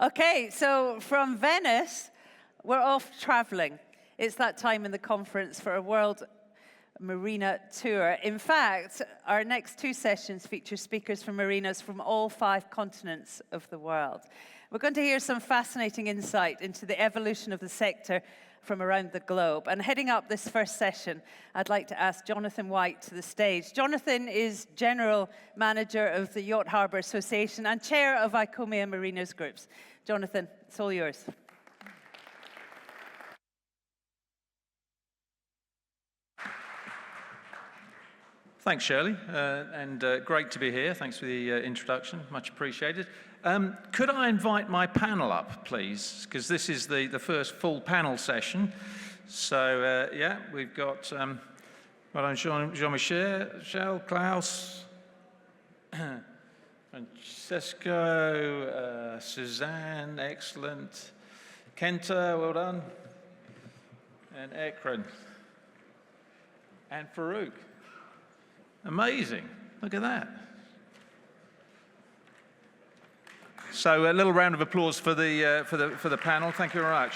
Okay, so from Venice, we're off traveling. It's that time in the conference for a World Marina tour. In fact, our next two sessions feature speakers from marinas from all 5 continents of the world. We're going to hear some fascinating insight into the evolution of the sector from around the globe. And heading up this first session, I'd like to ask Jonathan White to the stage. Jonathan is General Manager of the Yacht Harbour Association and Chair of ICOMIA Marinas Groups. Jonathan, it's all yours. Thanks, Shirley, and great to be here. Thanks for the introduction, much appreciated. Could I invite my panel up, please? Because this is the first full panel session. So, yeah, we've got Jean-Michel, Klaus, Francesco, Suzanne, excellent, Kenta, well done, and Ekrem, and Farrokh. Amazing, look at that. So a little round of applause for the panel. Thank you very much.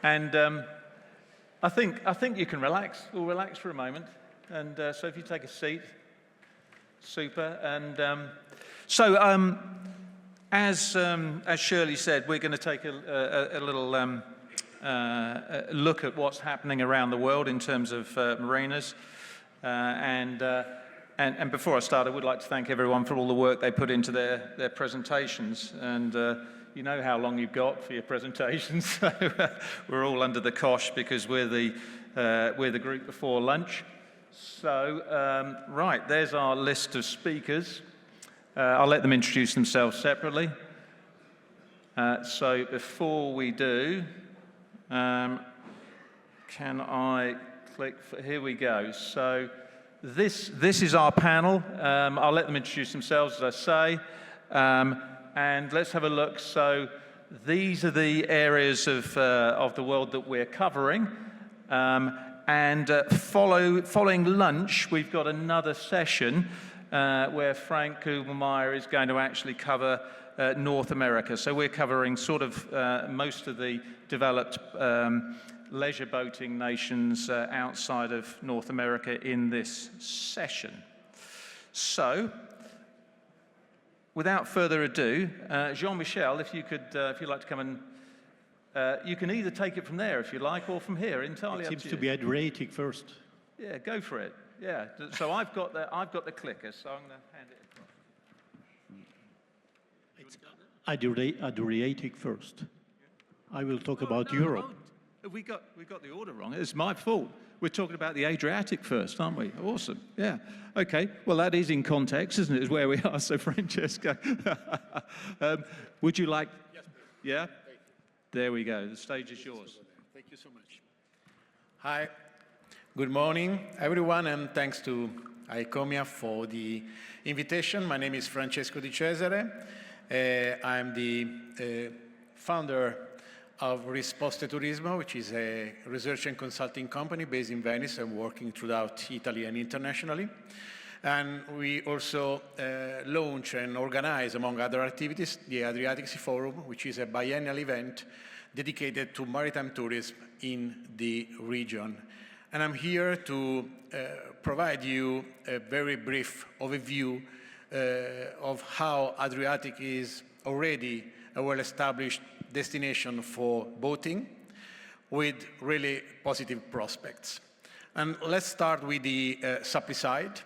And I think you can relax. We'll relax for a moment. And so if you take a seat, super. And as Shirley said, we're going to take a little look at what's happening around the world in terms of marinas. And before I start, I would like to thank everyone for all the work they put into their presentations. And you know how long you've got for your presentations. So we're all under the cosh because we're the group before lunch. So right, there's our list of speakers. I'll let them introduce themselves separately. So before we do, can I click? Here we go. So this is our panel. I'll let them introduce themselves, as I say. And let's have a look. So these are the areas of the world that we're covering. And following lunch, we've got another session where Frank Kugelmeyer is going to actually cover North America. So we're covering sort of most of the developed leisure boating nations outside of North America in this session. So, without further ado, Jean-Michel, if you'd like to come and you can either take it from there if you like, or from here, entirely up to you. It seems to be Adriatic first. Yeah, go for it. Yeah. So I've got the clicker, so I'm going to hand it across. It's Adriatic first. I will talk about Europe. No. We got the order wrong. It's my fault. We're talking about the Adriatic first, aren't we? Awesome. Yeah. Okay. Well, that is in context, isn't it? Is where we are. So, Francesco, would you like? Yes, please. Yeah. There we go. The stage is yours. Thank you so much. Hi. Good morning, everyone, and thanks to ICOMIA for the invitation. My name is Francesco di Cesare. I'm the founder of Risposte Turismo, which is a research and consulting company based in Venice and working throughout Italy and internationally. And we also launch and organize, among other activities, the Adriatic Sea Forum, which is a biennial event dedicated to maritime tourism in the region. And I'm here to provide you a very brief overview of how Adriatic is already a well-established destination for boating with really positive prospects. And let's start with the supply side.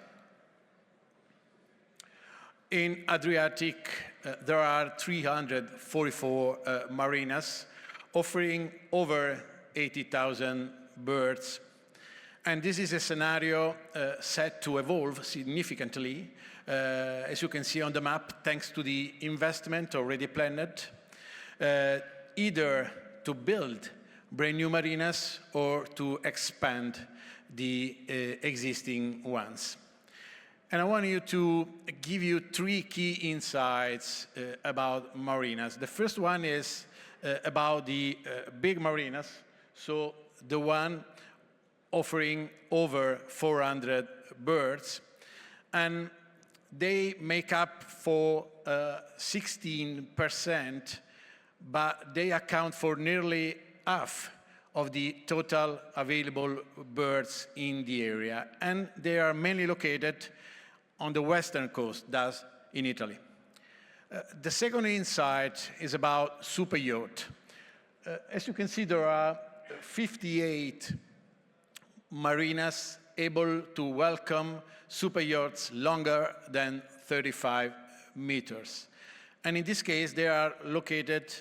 In Adriatic, there are 344 marinas offering over 80,000 berths. And this is a scenario set to evolve significantly, as you can see on the map, thanks to the investment already planned, either to build brand new marinas or to expand the existing ones. And I want to give you 3 key insights about marinas. The first one is about the big marinas, so the one offering over 400 berths. And they make up for 16%, but they account for nearly half of the total available birds in the area. And they are mainly located on the western coast, thus in Italy. The second insight is about super yacht. As you can see, there are 58 marinas able to welcome super yachts longer than 35 meters. And in this case, they are located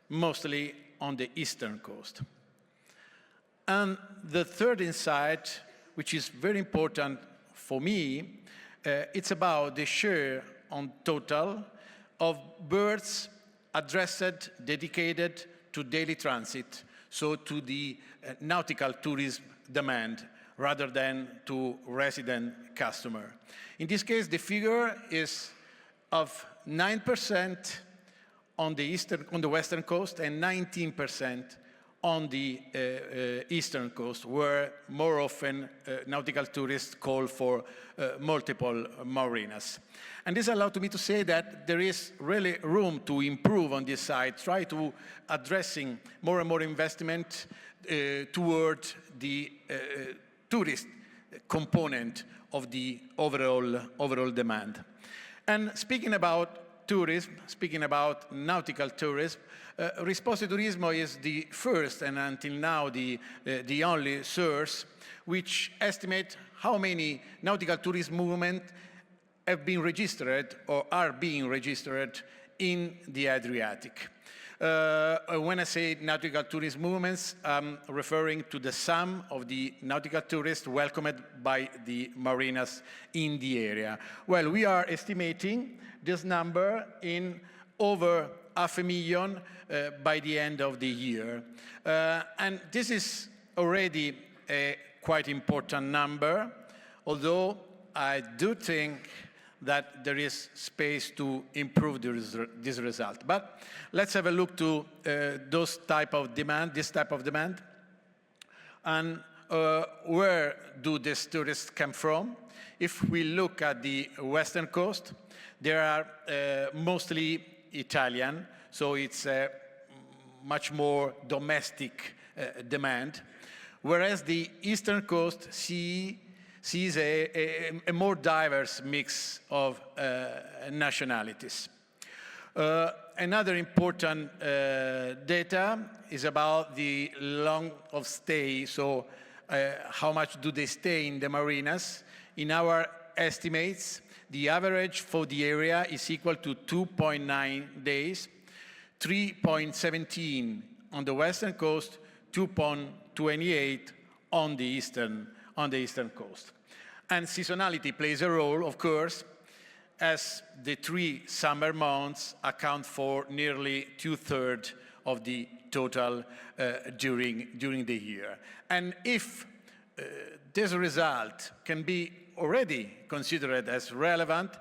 mostly on the eastern coast. And the third insight, which is very important for me, it's about the share on total of berths addressed, dedicated to daily transit, so to the nautical tourism demand, rather than to resident customer. In this case, the figure is of 9% on the western coast and 19% on the eastern coast, where more often nautical tourists call for multiple marinas. And this allowed me to say that there is really room to improve on this side, try to addressing more and more investment toward the tourist component of the overall demand. And speaking about tourism, speaking about nautical tourism, Risposte Turismo is the first and until now the only source which estimate how many nautical tourism movements have been registered or are being registered in the Adriatic. When I say nautical tourism movements, I'm referring to the sum of the nautical tourists welcomed by the marinas in the area. Well, we are estimating this number in over 500,000 by the end of the year. And this is already a quite important number, although I do think that there is space to improve this result. But let's have a look to this type of demand. And where do these tourists come from? If we look at the western coast, there are mostly Italian, so it's a much more domestic demand, whereas the eastern coast sees a more diverse mix of nationalities. Another important data is about the length of stay, so how much do they stay in the marinas. In our estimates, the average for the area is equal to 2.9 days, 3.17 on the western coast, 2.28 on the eastern coast. And seasonality plays a role, of course, as the 3 summer months account for nearly 2/3 of the total during the year. And if this result can be already considered as relevant,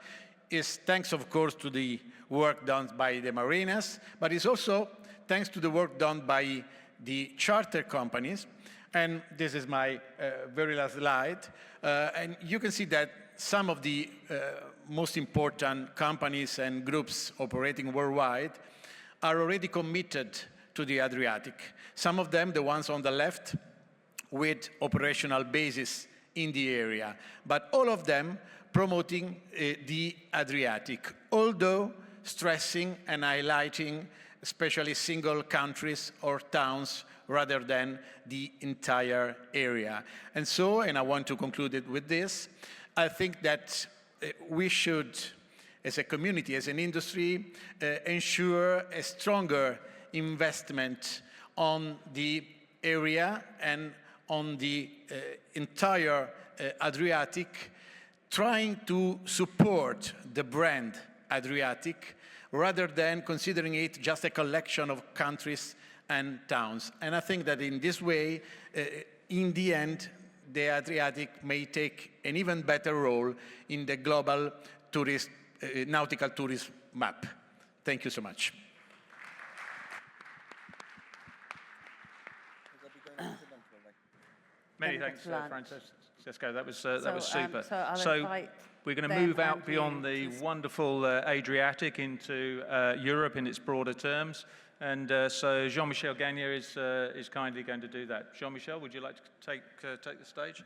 is thanks, of course, to the work done by the marinas, but it's also thanks to the work done by the charter companies. And this is my very last slide. And you can see that some of the most important companies and groups operating worldwide are already committed to the Adriatic. Some of them, the ones on the left, with operational bases in the area, but all of them promoting the Adriatic, although stressing and highlighting especially single countries or towns rather than the entire area. And so, and I want to conclude it with this, I think that we should, as a community, as an industry, ensure a stronger investment on the area and on the entire Adriatic, trying to support the brand Adriatic rather than considering it just a collection of countries and towns. And I think that in this way, in the end, the Adriatic may take an even better role in the global nautical tourism map. Thank you so much. Many then thanks, to land. Francesco. That was super. So I'll invite we're going to Ben move out and beyond the you to wonderful Adriatic into Europe in its broader terms. And so Jean-Michel Gaigne is kindly going to do that. Jean-Michel, would you like to take the stage?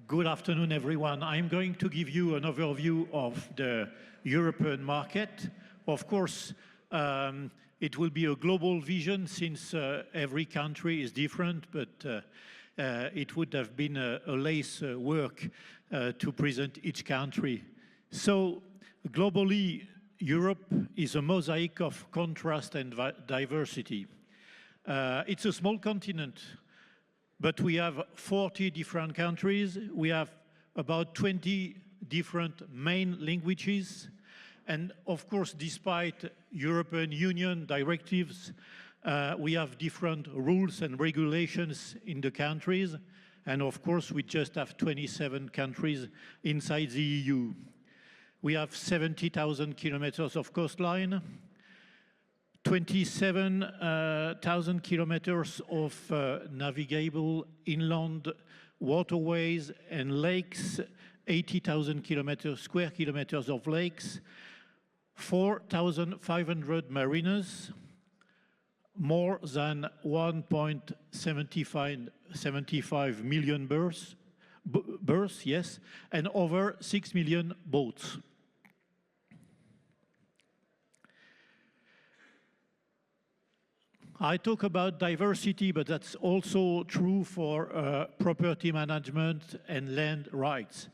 Good afternoon, everyone. I'm going to give you an overview of the European market. Of course, it will be a global vision since every country is different, but it would have been a lace work to present each country. So globally, Europe is a mosaic of contrast and diversity. It's a small continent, but we have 40 different countries. We have about 20 different main languages. And of course, despite European Union directives, we have different rules and regulations in the countries. And of course, we just have 27 countries inside the EU. We have 70,000 kilometers of coastline, 27,000 kilometers of navigable inland waterways and lakes, 80,000 square kilometers of lakes, 4,500 marinas, more than 1.75 million berths, yes, and over 6 million boats. I talk about diversity, but that's also true for property management and land rights.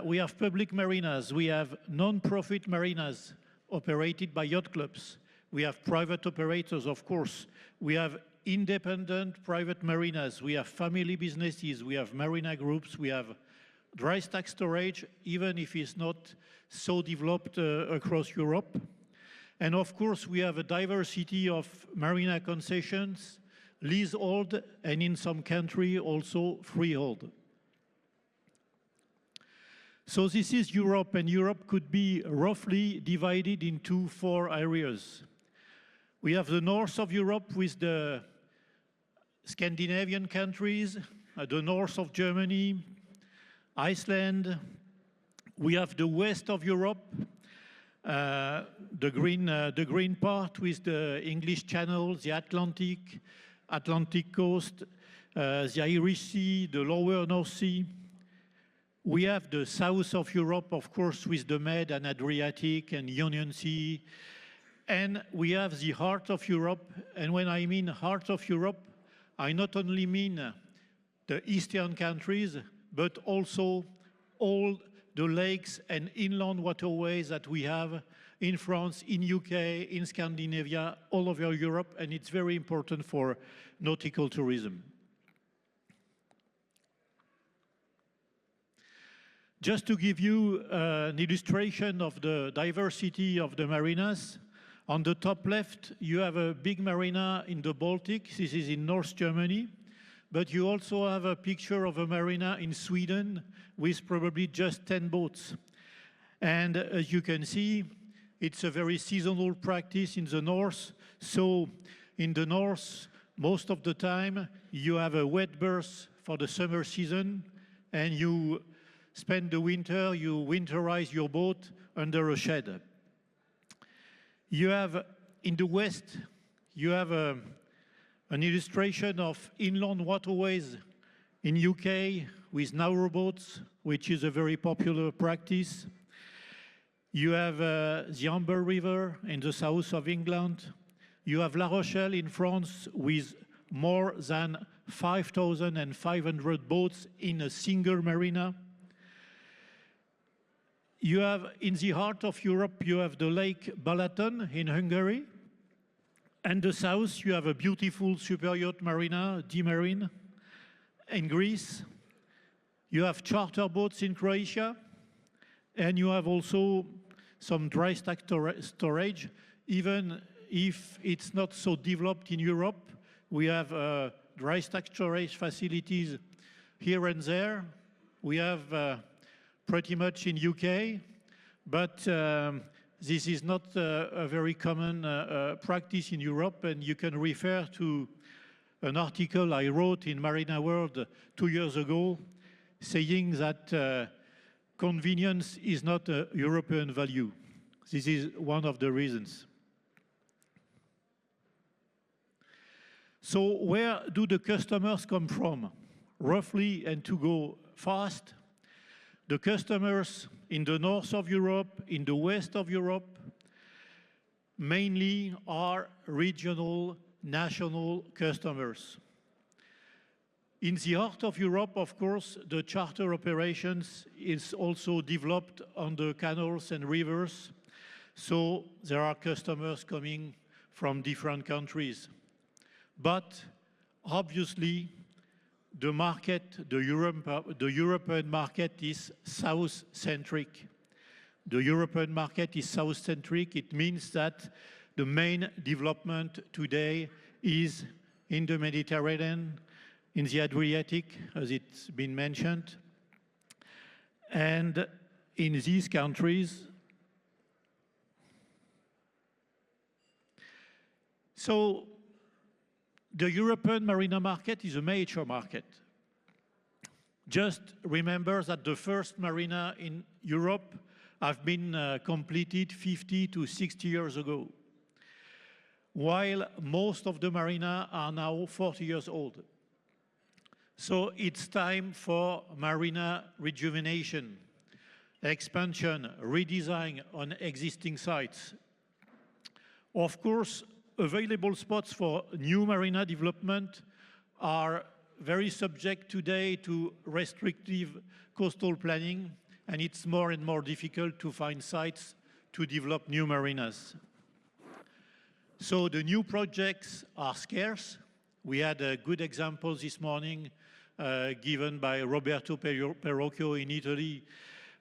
We have public marinas, we have non-profit marinas operated by yacht clubs. We have private operators, of course. We have independent private marinas. We have family businesses. We have marina groups. We have dry stack storage, even if it's not so developed across Europe. And of course, we have a diversity of marina concessions, leasehold, and in some countries also freehold. So this is Europe, and Europe could be roughly divided into 4 areas. We have the north of Europe with the Scandinavian countries, the north of Germany, Iceland. We have the west of Europe, the green part with the English Channel, the Atlantic coast, the Irish Sea, the lower North Sea. We have the south of Europe, of course, with the Med and Adriatic and Ionian Sea. And we have the heart of Europe. And when I mean heart of Europe, I not only mean the eastern countries, but also all the lakes and inland waterways that we have in France, in UK, in Scandinavia, all over Europe, and it's very important for nautical tourism. Just to give you an illustration of the diversity of the marinas, on the top left, you have a big marina in the Baltic. This is in North Germany. But you also have a picture of a marina in Sweden with probably just 10 boats. And as you can see, it's a very seasonal practice in the north. So in the north, most of the time, you have a wet berth for the summer season, and you spend the winter, you winterize your boat under a shed. You have, in the west, you have an illustration of inland waterways in UK with narrowboats, which is a very popular practice. You have the Amber River in the south of England. You have La Rochelle in France with more than 5,500 boats in a single marina. You have, in the heart of Europe, you have the Lake Balaton in Hungary. And the south, you have a beautiful super yacht marina, D Marine, in Greece. You have charter boats in Croatia. And you have also some dry stack storage, even if it's not so developed in Europe. We have dry stack storage facilities here and there. We have pretty much in UK, but this is not a very common practice in Europe, and you can refer to an article I wrote in Marina World 2 years ago saying that convenience is not a European value. This is one of the reasons. So where do the customers come from? Roughly, and to go fast, the customers in the north of Europe, in the west of Europe, mainly are regional, national customers. In the heart of Europe, of course, the charter operations is also developed on the canals and rivers, so there are customers coming from different countries. But obviously, the market, the European market is south-centric. The European market is south-centric. It means that the main development today is in the Mediterranean, in the Adriatic, as it's been mentioned. And in these countries, so the European marina market is a major market. Just remember that the first marina in Europe have been completed 50 to 60 years ago, while most of the marina are now 40 years old. So it's time for marina rejuvenation, expansion, redesign on existing sites. Of course, available spots for new marina development are very subject today to restrictive coastal planning, and it's more and more difficult to find sites to develop new marinas. So the new projects are scarce. We had a good example this morning given by Roberto Perocchio in Italy,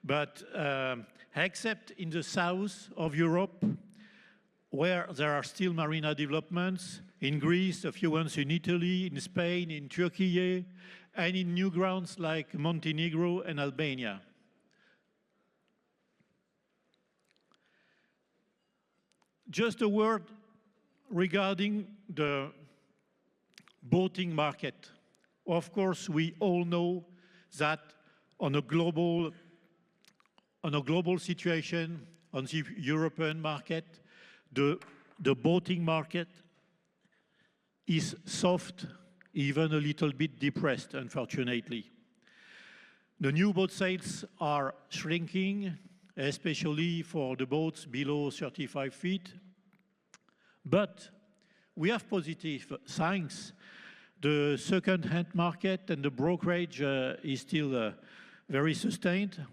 but except in the south of Europe, where there are still marina developments, in Greece, a few ones in Italy, in Spain, in Turkey, and in new grounds like Montenegro and Albania. Just a word regarding the boating market. Of course, we all know that on a global situation, on the European market, the boating market is soft, even a little bit depressed, unfortunately. The new boat sales are shrinking, especially for the boats below 35 feet. But we have positive signs. The second-hand market and the brokerage is still very sustained.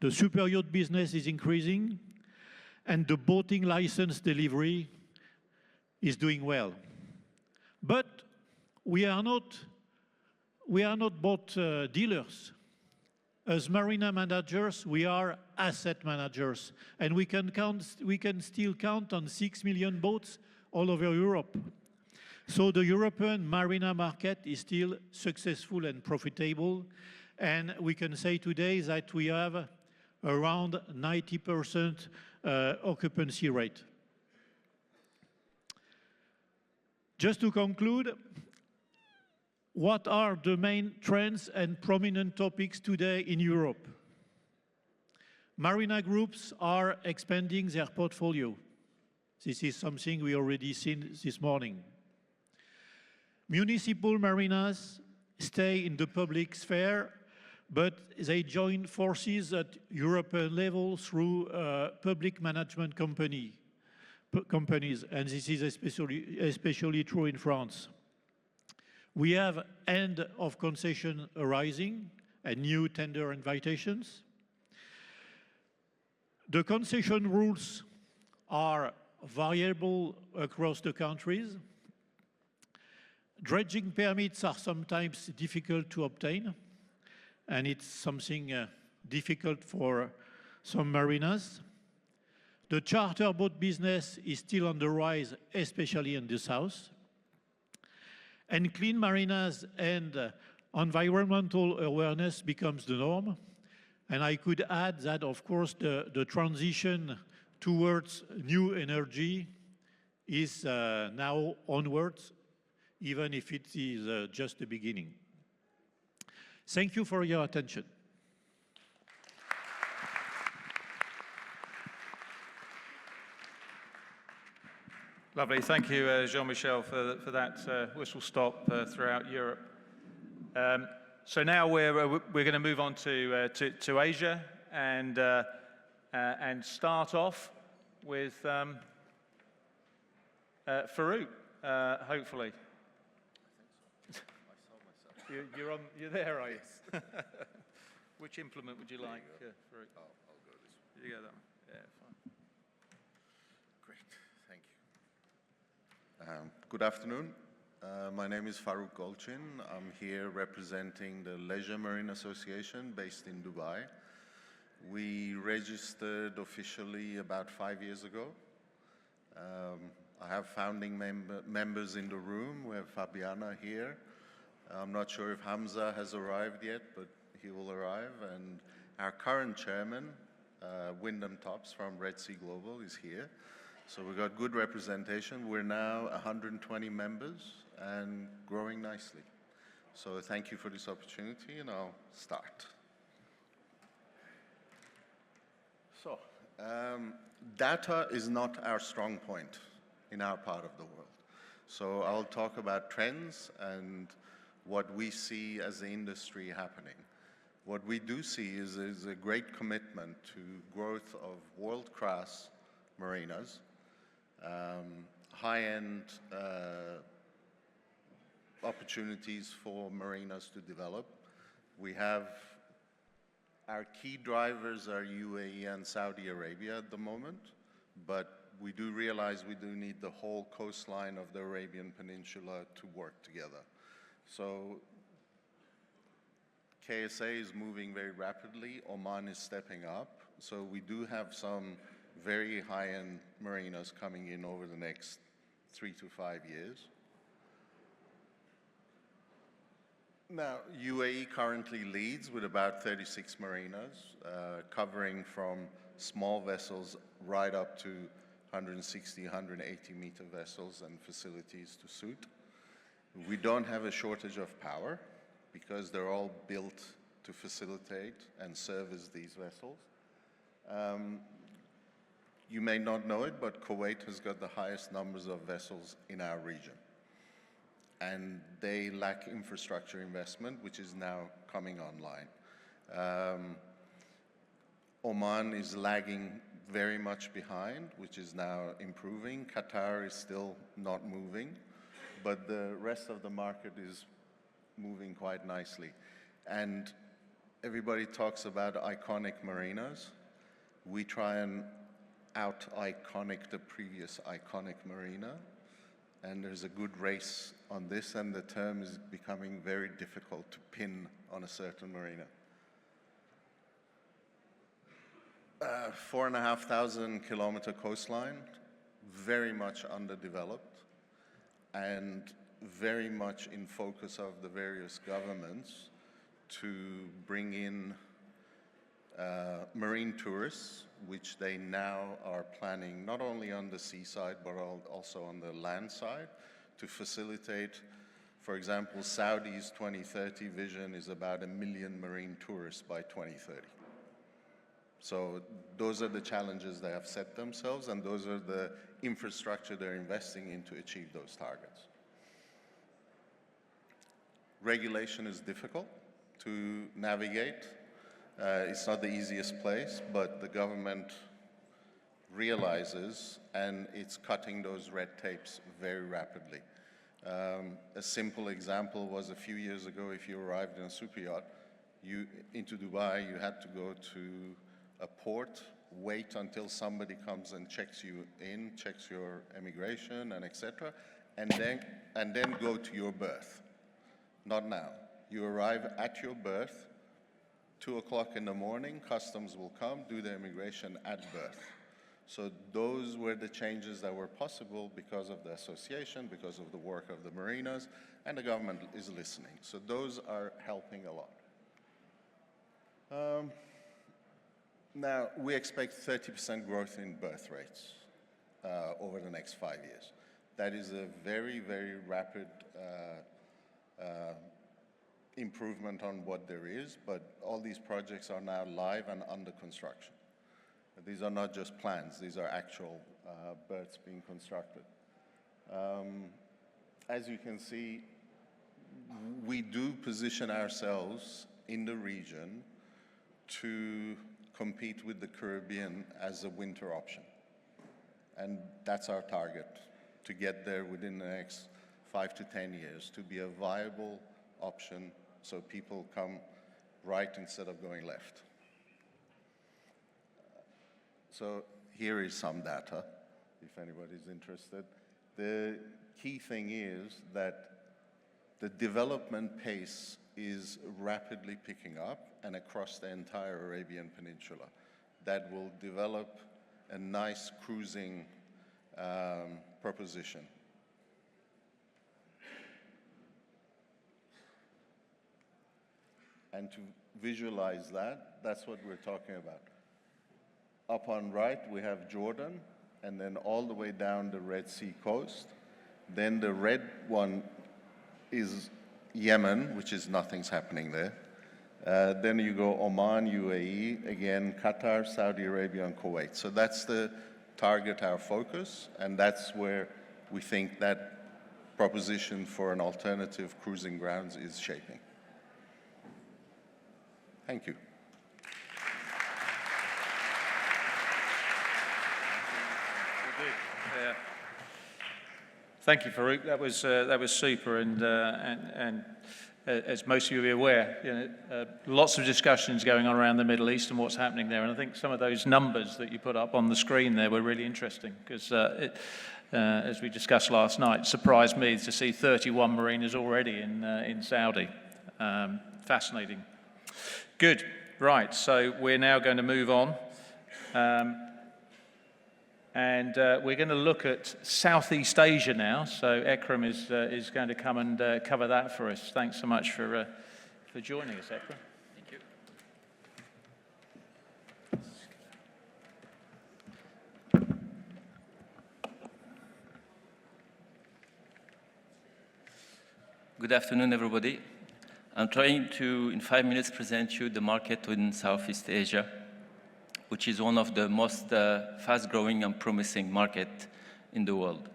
The super yacht business is increasing, and the boating license delivery is doing well. But we are not boat dealers. As marina managers, we are asset managers, and we can still count on 6 million boats all over Europe. So the European marina market is still successful and profitable, and we can say today that we have around 90% occupancy rate. Just to conclude, what are the main trends and prominent topics today in Europe? Marina groups are expanding their portfolio. This is something we already seen this morning. Municipal marinas stay in the public sphere, but they join forces at European level through public management companies, and this is especially true in France. We have end of concession arising and new tender invitations. The concession rules are variable across the countries. Dredging permits are sometimes difficult to obtain, and it's something difficult for some marinas. The charter boat business is still on the rise, especially in the south. And clean marinas and environmental awareness becomes the norm. And I could add that, of course, the transition towards new energy is now onwards, even if it is just the beginning. Thank you for your attention. Lovely. Thank you, Jean-Michel, for that whistle-stop throughout Europe. So now we're going to move on to Asia and start off with Farrokh, hopefully. You're there, are you? Which implement would you like, Farrokh? I'll go this way. You go that one. Yeah, fine. Great, thank you. Good afternoon. My name is Farrokh Golchin. I'm here representing the Marine Association based in Dubai. We registered officially about 5 years ago. I have founding members in the room. We have Fabiana here. I'm not sure if Hamza has arrived yet, but he will arrive. And our current chairman, Wyndham Tops from Red Sea Global, is here. So we've got good representation. We're now 120 members and growing nicely. So thank you for this opportunity, and I'll start. So, data is not our strong point in our part of the world. So I'll talk about trends and what we see as the industry happening. What we do see is a great commitment to growth of world-class marinas, high-end opportunities for marinas to develop. We have our key drivers are UAE and Saudi Arabia at the moment, but we do realize we do need the whole coastline of the Arabian Peninsula to work together. So KSA is moving very rapidly. Oman is stepping up. So we do have some very high-end marinas coming in over the next 3 to 5 years. Now, UAE currently leads with about 36 marinas, covering from small vessels right up to 160, 180 meter vessels and facilities to suit. We don't have a shortage of power because they're all built to facilitate and service these vessels. You may not know it, but Kuwait has got the highest numbers of vessels in our region. And they lack infrastructure investment, which is now coming online. Oman is lagging very much behind, which is now improving. Qatar is still not moving, but the rest of the market is moving quite nicely. And everybody talks about iconic marinas. We try and out-iconic the previous iconic marina. And there's a good race on this, and the term is becoming very difficult to pin on a certain marina. 4,500 kilometer coastline, very much underdeveloped, and very much in focus of the various governments to bring in marine tourists, which they now are planning not only on the seaside, but also on the land side to facilitate. For example, Saudi's 2030 vision is about 1 million marine tourists by 2030. So those are the challenges they have set themselves, and those are the infrastructure they're investing in to achieve those targets. Regulation is difficult to navigate. It's not the easiest place, but the government realizes, and it's cutting those red tapes very rapidly. A simple example was a few years ago, if you arrived in a super yacht into Dubai, you had to go to a port, wait until somebody comes and checks you in, checks your immigration and etc., and then go to your berth. Not now. You arrive at your berth, 2 o'clock in the morning, customs will come, do the immigration at berth. So those were the changes that were possible because of the association, because of the work of the marinas, and the government is listening. So those are helping a lot. Now, we expect 30% growth in birth rates over the next 5 years. That is a very, very rapid improvement on what there is, but all these projects are now live and under construction. These are not just plans, these are actual berths being constructed. As you can see, we do position ourselves in the region to compete with the Caribbean as a winter option. And that's our target, to get there within the next 5 to 10 years, to be a viable option so people come right instead of going left. So here is some data, if anybody's interested. The key thing is that the development pace is rapidly picking up and across the entire Arabian Peninsula. That will develop a nice cruising proposition. And to visualize that, that's what we're talking about. Up on right, we have Jordan, and then all the way down the Red Sea coast. Then the red one is Yemen, which is nothing's happening there. Then you go Oman, UAE, again, Qatar, Saudi Arabia, and Kuwait. So that's the target, our focus, and that's where we think that proposition for an alternative cruising grounds is shaping. Thank you. Yeah. Thank you, Farrokh. That was super, and as most of you will be aware, you know, lots of discussions going on around the Middle East and what's happening there. And I think some of those numbers that you put up on the screen there were really interesting because, as we discussed last night, surprised me to see 31 marinas already in Saudi. Fascinating. Good. Right. So we're now going to move on. And we're going to look at Southeast Asia now. So Ekrem is going to come and cover that for us. Thanks so much for joining us, Ekrem. Thank you. Good afternoon, everybody. I'm trying to, in 5 minutes, present you the market in Southeast Asia, which is one of the most fast-growing and promising market in the world.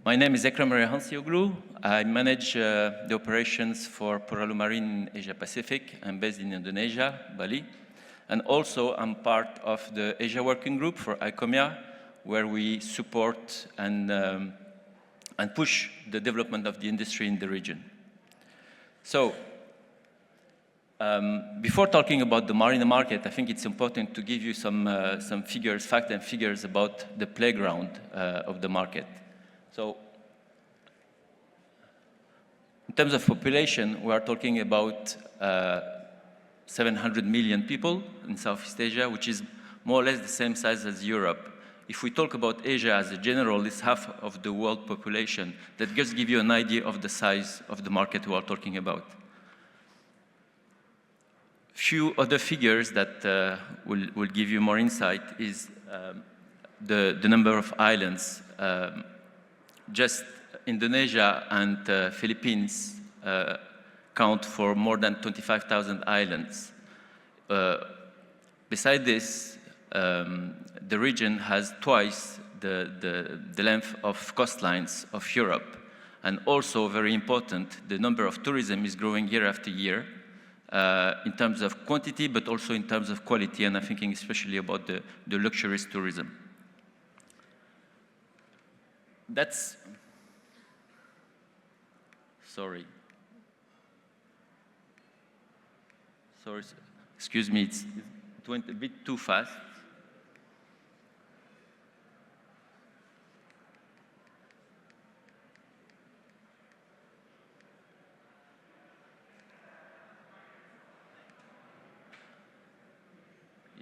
My name is Ekrem Reyhancioglu. I manage the operations for Puralu Marine in Asia Pacific. I'm based in Indonesia, Bali. And also, I'm part of the Asia Working Group for ICOMIA, where we support and push the development of the industry in the region. So, before talking about the marina market, I think it's important to give you some figures, facts and figures about the playground of the market. So, in terms of population, we are talking about 700 million people in Southeast Asia, which is more or less the same size as Europe. If we talk about Asia as a general, it's half of the world population. That just gives you an idea of the size of the market we are talking about. Few other figures that will give you more insight is the number of islands. Just Indonesia and Philippines count for more than 25,000 islands. Beside this, the region has twice the length of coastlines of Europe. And also, very important, the number of tourism is growing year after year. In terms of quantity, but also in terms of quality, and I'm thinking especially about the luxurious tourism. That's, sorry, excuse me, it went a bit too fast.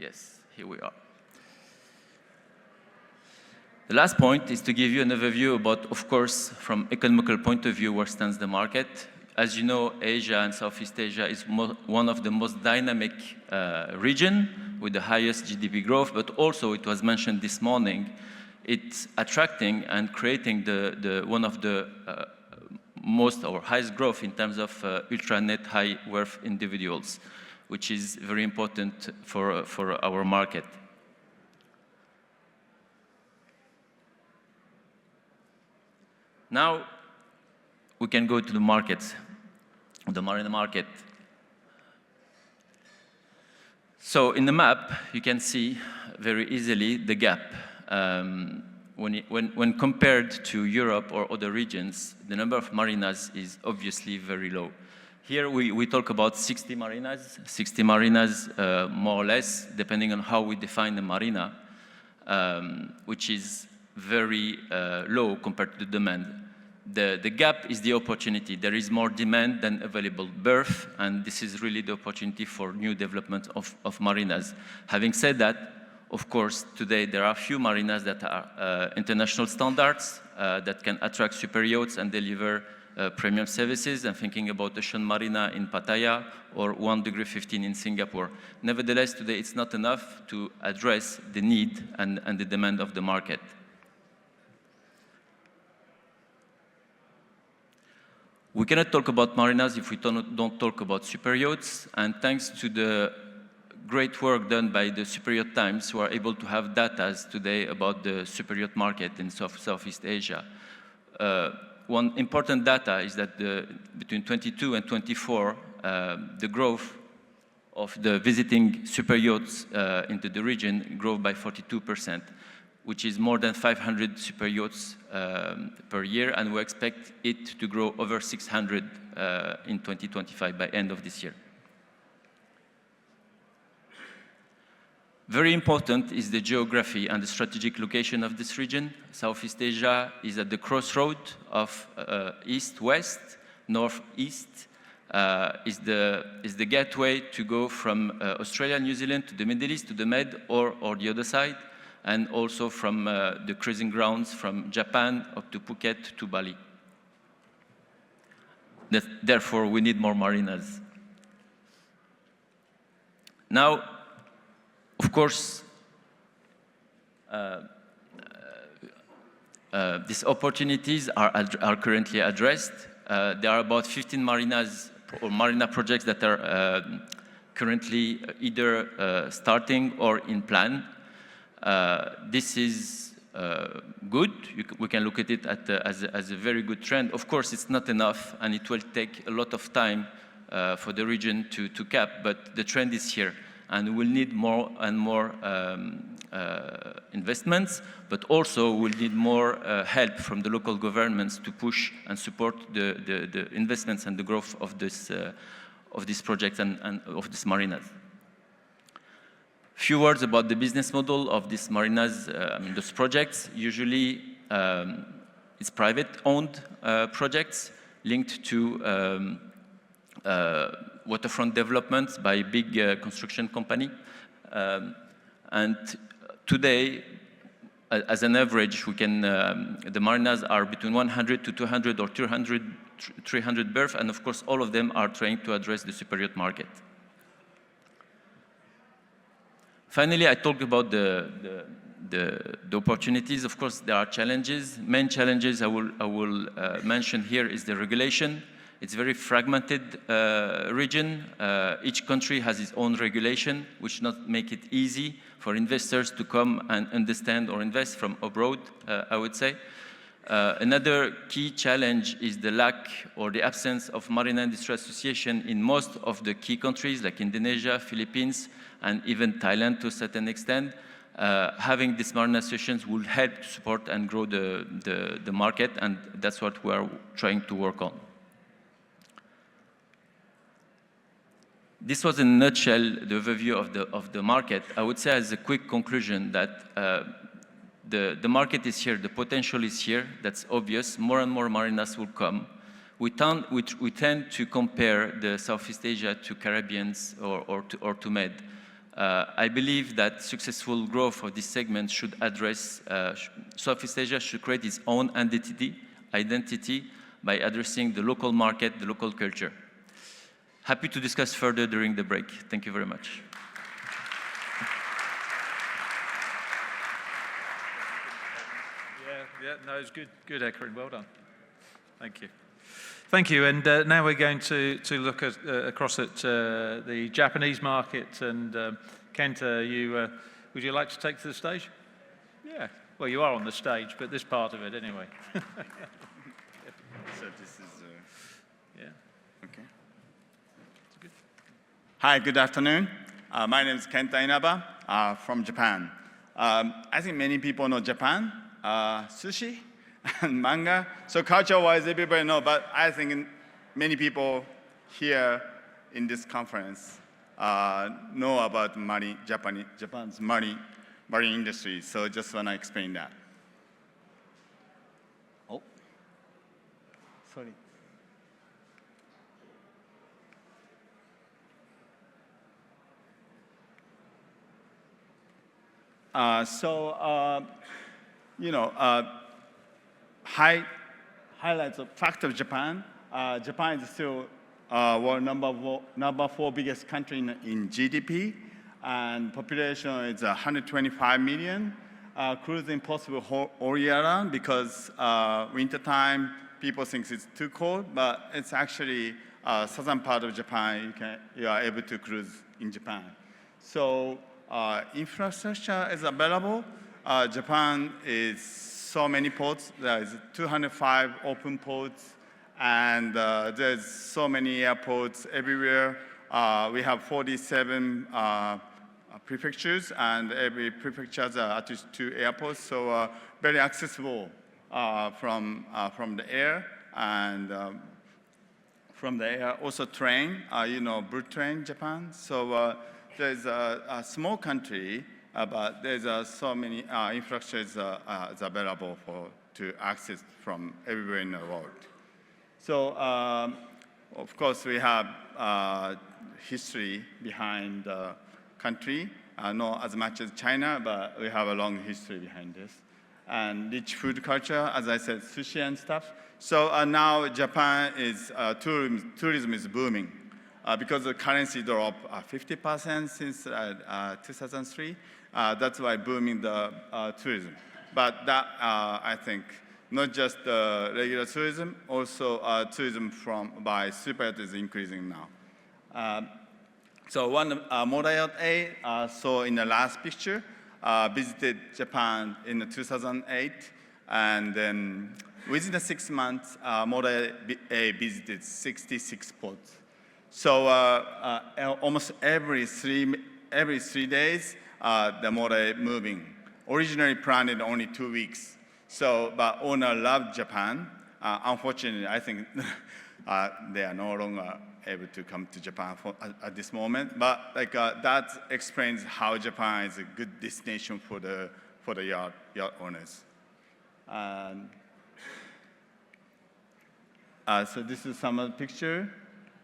Yes, here we are. The last point is to give you an overview about, of course, from economical point of view, where stands the market. As you know, Asia and Southeast Asia is one of the most dynamic region with the highest GDP growth, but also, it was mentioned this morning, it's attracting and creating one of the most or highest growth in terms of ultra net high worth individuals, which is very important for our market. Now, we can go to the markets, the marine market. So in the map, you can see very easily the gap. When compared to Europe or other regions, the number of marinas is obviously very low. Here we talk about 60 marinas more or less, depending on how we define the marina, which is very low compared to the demand. The gap is the opportunity. There is more demand than available berth, and this is really the opportunity for new development of marinas. Having said that, of course, today there are few marinas that are international standards that can attract super yachts and deliver premium services. I'm thinking about Ocean Marina in Pattaya or 1°15 in Singapore. Nevertheless, today it's not enough to address the need and the demand of the market. We cannot talk about marinas if we don't talk about super yachts, and thanks to the great work done by the Super Yacht Times, who are able to have data today about the super yacht market in Southeast Asia. One important data is that between 22 and 24, the growth of the visiting super yachts into the region grew by 42%, which is more than 500 super yachts per year, and we expect it to grow over 600 in 2025 by end of this year. Very important is the geography and the strategic location of this region. Southeast Asia is at the crossroad of east-west, north-east, is the gateway to go from Australia, New Zealand to the Middle East, to the Med, or the other side, and also from the cruising grounds from Japan up to Phuket to Bali. Therefore, we need more marinas. Now, of course, these opportunities are currently addressed. There are about 15 marinas or marina projects that are currently either starting or in plan. This is good. We can look at it as a very good trend. Of course, it's not enough, and it will take a lot of time for the region to cap, but the trend is here. And we'll need more and more investments, but also we'll need more help from the local governments to push and support the investments and the growth of this project and of these marinas. Few words about the business model of these marinas, those projects. Usually, it's private-owned projects linked to waterfront developments by big construction company. And today, as an average, the marinas are between 100 to 200 or 300 berths, and of course, all of them are trying to address the super yacht market. Finally, I talked about the opportunities. Of course, there are challenges. Main challenges I will mention here is the regulation. It's a very fragmented region. Each country has its own regulation, which not make it easy for investors to come and understand or invest from abroad, I would say. Another key challenge is the lack or the absence of Marine Industry Association in most of the key countries like Indonesia, Philippines, and even Thailand to a certain extent. Having these Marine associations will help to support and grow the market, and that's what we are trying to work on. This was in a nutshell the overview of the market. I would say as a quick conclusion that the market is here, the potential is here, that's obvious. More and more marinas will come. We tend to compare the Southeast Asia to Caribbeans or to Med. I believe that successful growth of this segment should address, Southeast Asia should create its own identity by addressing the local market, the local culture. Happy to discuss further during the break. Thank you very much. Yeah, no, it's good, Ekrem, well done. Thank you. Thank you, and now we're going to look at, across at the Japanese market, and Kenta, would you like to take to the stage? Yeah, well, you are on the stage, but this part of it anyway. So this is, yeah. okay. Good. Hi, good afternoon. My name is Kenta Inaba from Japan. I think many people know Japan, sushi and manga. So culture-wise, everybody know, but I think many people here in this conference know about Japan's marine industry. So just want to explain that. Oh, sorry. Highlights of fact of Japan. Japan is still world number 4 biggest country in GDP, and population is 125 million. Cruising possible all year round because winter time people think it's too cold, but it's actually southern part of Japan. You are able to cruise in Japan. So infrastructure is available. Japan is so many ports. There is 205 open ports, and there's so many airports everywhere. We have 47 prefectures, and every prefecture has at least 2 airports, so very accessible from the air, and from the air also train, bullet train, Japan. So there's a small country, but there's so many infrastructures is available to access from everywhere in the world. So of course we have history behind the country, not as much as China, but we have a long history behind this. And rich food culture, as I said, sushi and stuff. So now Japan is, tourism is booming because the currency dropped 50% since 2003. That's why booming the tourism. But that, I think, not just the regular tourism, also tourism by super yacht is increasing now. So one motor yacht A, so in the last picture, visited Japan in 2008, and then within the 6 months, motor A visited 66 ports. So almost every three days, the motor A moving. Originally planned only 2 weeks. So, but owner loved Japan. Unfortunately, I think they are no longer able to come to Japan at this moment. But like that explains how Japan is a good destination for the yacht owners. So this is some of the picture,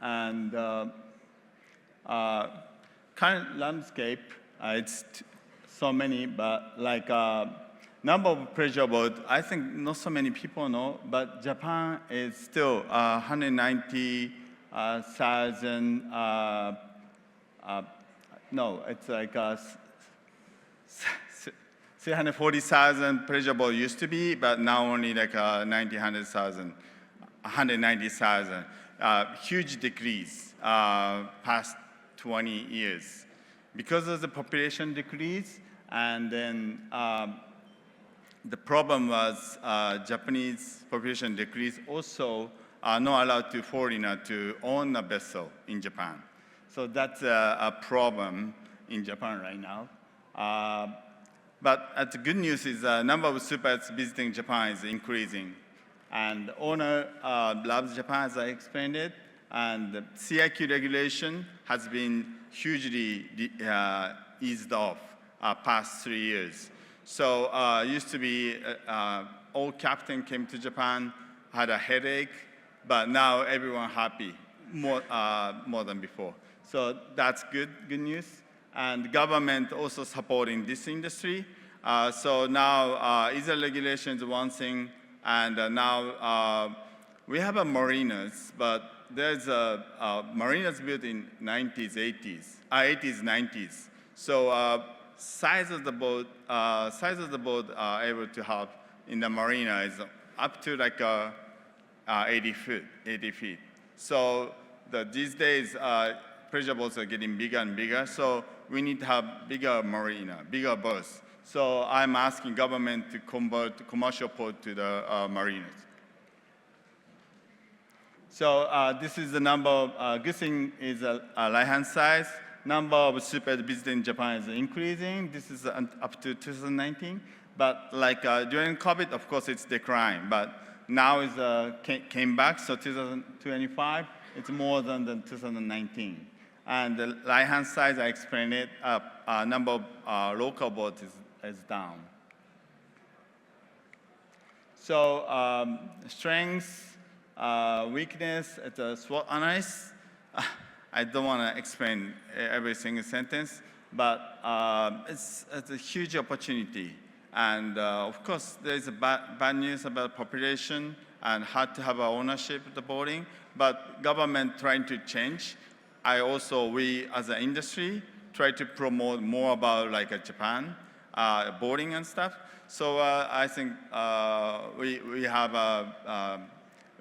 and current landscape. It's so many, but like number of pleasure boat, I think not so many people know, but Japan is still 190,000, no, it's like 340,000 pleasure boat used to be, but now only like 190,000. Huge decrease past 20 years. Because of the population decrease, and then the problem was Japanese population decrease also not allowed to foreigner to own a vessel in Japan. So that's a problem in Japan right now. But the good news is the number of super yachts visiting Japan is increasing. And owner loves Japan, as I explained it, and the CIQ regulation has been hugely eased off past 3 years. So used to be all captain came to Japan, had a headache, but now everyone happy more than before. So that's good news. and government also supporting this industry. So now easy regulation is one thing, and now we have a marinas, but there's marinas built in 90s, 80s, 90s. So size of the boat able to have in the marina is up to like 80 feet. So these days, pleasure boats are getting bigger and bigger, so we need to have bigger marina, bigger berths. So I'm asking government to convert commercial port to the marinas. So this is the number, good thing is right-hand size. Number of super visiting Japan is increasing. This is up to 2019. But like during COVID, of course, it's declined. But now it came back, so 2025, it's more than 2019. And the right-hand side, I explained it, number of local boats is down. So strengths, weakness, it's a SWOT analysis. I don't want to explain every single sentence, but it's a huge opportunity. And of course, there's a bad news about population and hard to have ownership of the boating, but government trying to change. We as an industry try to promote more about like Japan, boating and stuff. So I think we have a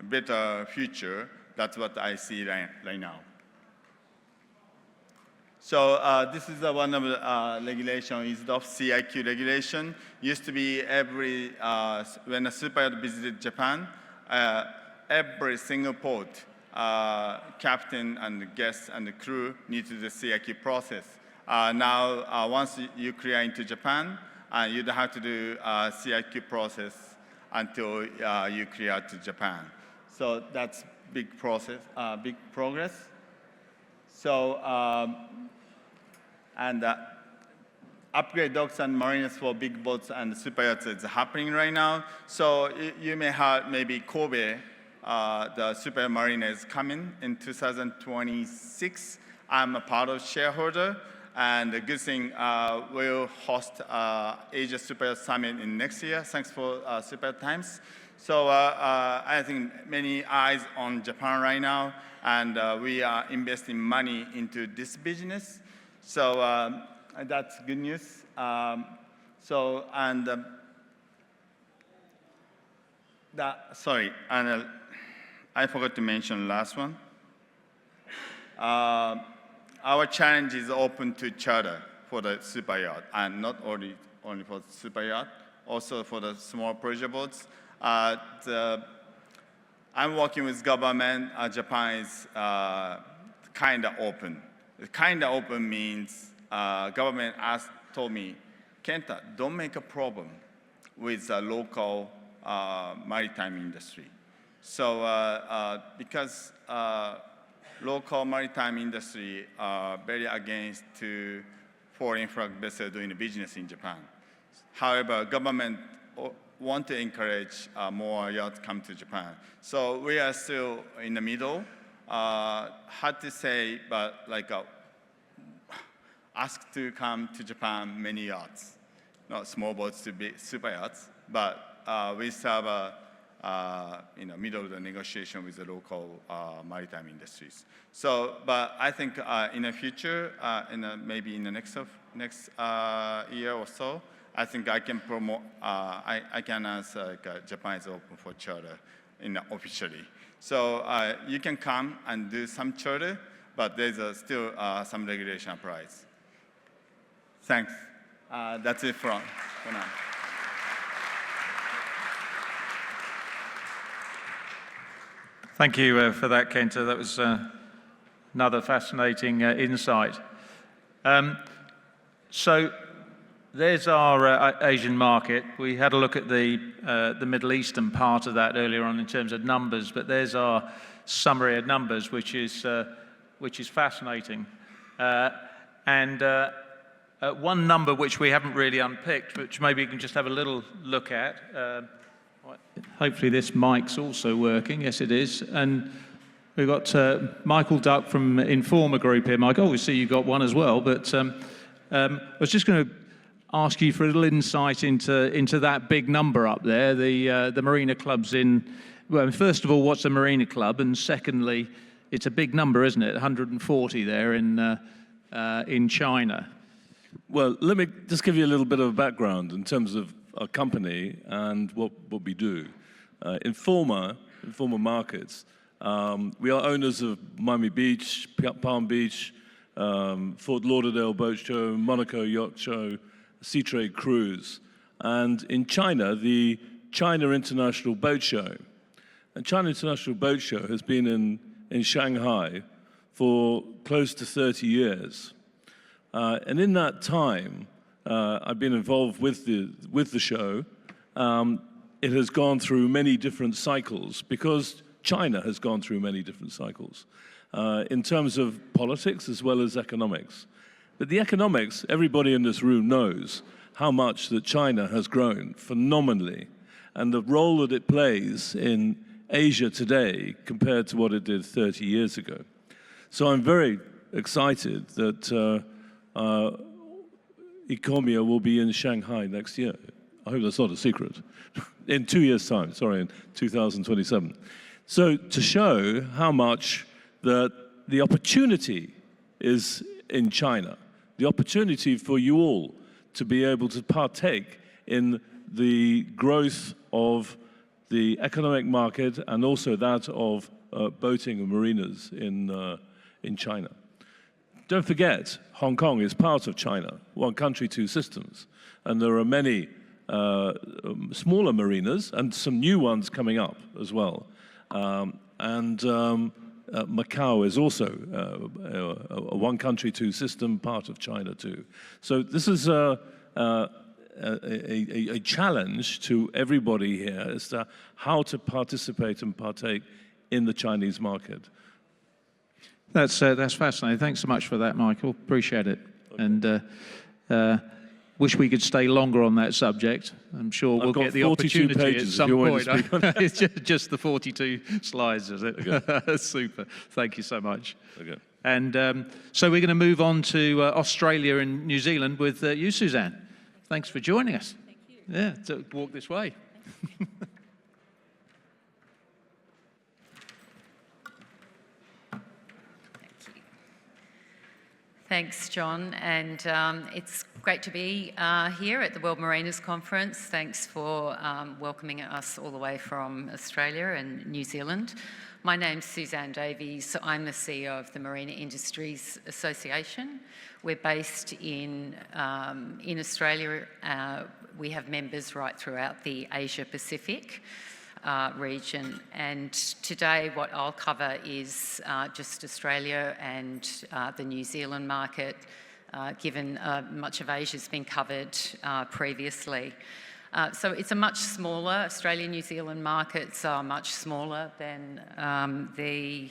better future. That's what I see right now. So this is one of the regulation is the CIQ regulation. Used to be when a super yacht visited Japan, every single port, captain and the guests and the crew need to do the CIQ process. Now, once you clear into Japan, you don't have to do a CIQ process until you clear to Japan. So that's big process, big progress. So, upgrade docks and marinas for big boats and super yachts is happening right now. So you may have maybe Kobe, the super marina is coming in 2026. I'm a part of shareholder, and the good thing, we'll host Asia Super Yacht Summit in next year. Thanks for Super Yacht Times. So I think many eyes on Japan right now, and we are investing money into this business. So that's good news. I forgot to mention last one. Our challenge is open to charter for the super yacht, and not only for the super yacht, also for the small pleasure boats. I'm working with government. Japan is kind of open. Kind of open means government told me, Kenta, don't make a problem with the local maritime industry. So because local maritime industry are very against to foreign flag vessels doing business in Japan. However, government want to encourage more yachts come to Japan. So we are still in the middle. Hard to say, but like ask to come to Japan many yachts, not small boats to be super yachts, but we still have middle of the negotiation with the local maritime industries. So, but I think in the future, maybe in the next year or so, I think I can promote. I can answer like Japan is open for charter officially. So you can come and do some charter, but there's still some regulation applies. Thanks. That's it for now. Thank you for that, Kenta. That was another fascinating insight. So there's our Asian market. We had a look at the Middle Eastern part of that earlier on in terms of numbers, but there's our summary of numbers, which is fascinating. One number which we haven't really unpicked, which maybe you can just have a little look at. Hopefully this mic's also working. Yes, it is. And we've got Michael Duck from Informa Group here. Mike, we see you got one as well. But I was just going to ask you for a little insight into that big number up there, the Marina clubs in. Well, first of all, what's a Marina club, and secondly, it's a big number, isn't it? 140 there in China. Well, let me just give you a little bit of background in terms of our company and what we do. In former markets, we are owners of Miami Beach, Palm Beach, Fort Lauderdale Boat Show, Monaco Yacht Show, Sea Trade Cruise, and in China, the China International Boat Show. And China International Boat Show has been in Shanghai for close to 30 years. And in that time, I've been involved with the show. It has gone through many different cycles because China has gone through many different cycles in terms of politics as well as economics. But the economics, everybody in this room knows how much that China has grown phenomenally and the role that it plays in Asia today compared to what it did 30 years ago. So I'm very excited that ICOMIA will be in Shanghai next year. I hope that's not a secret. In 2 years' time, sorry, in 2027. So to show how much that the opportunity is in China, the opportunity for you all to be able to partake in the growth of the economic market and also that of boating and marinas in China. Don't forget, Hong Kong is part of China, one country, two systems. And there are many smaller marinas and some new ones coming up as well. Macau is also a one country, two system, part of China too. So this is a challenge to everybody here as to how to participate and partake in the Chinese market. That's fascinating. Thanks so much for that, Michael. Appreciate it. Okay. And wish we could stay longer on that subject. I'm sure we'll get the opportunity at some point. It's just the 42 slides, is it? Okay. Super. Thank you so much. Okay. And so we're going to move on to Australia and New Zealand with you, Suzanne. Thanks for joining us. Thank you. Yeah, to walk this way. Thanks, John, and it's great to be here at the World Marinas Conference. Thanks for welcoming us all the way from Australia and New Zealand. My name's Suzanne Davies. I'm the CEO of the Marine Industries Association. We're based in Australia. We have members right throughout the Asia Pacific region, and today what I'll cover is just Australia and the New Zealand market, given much of Asia's been covered previously. So it's a much smaller, Australia-New Zealand markets are much smaller than the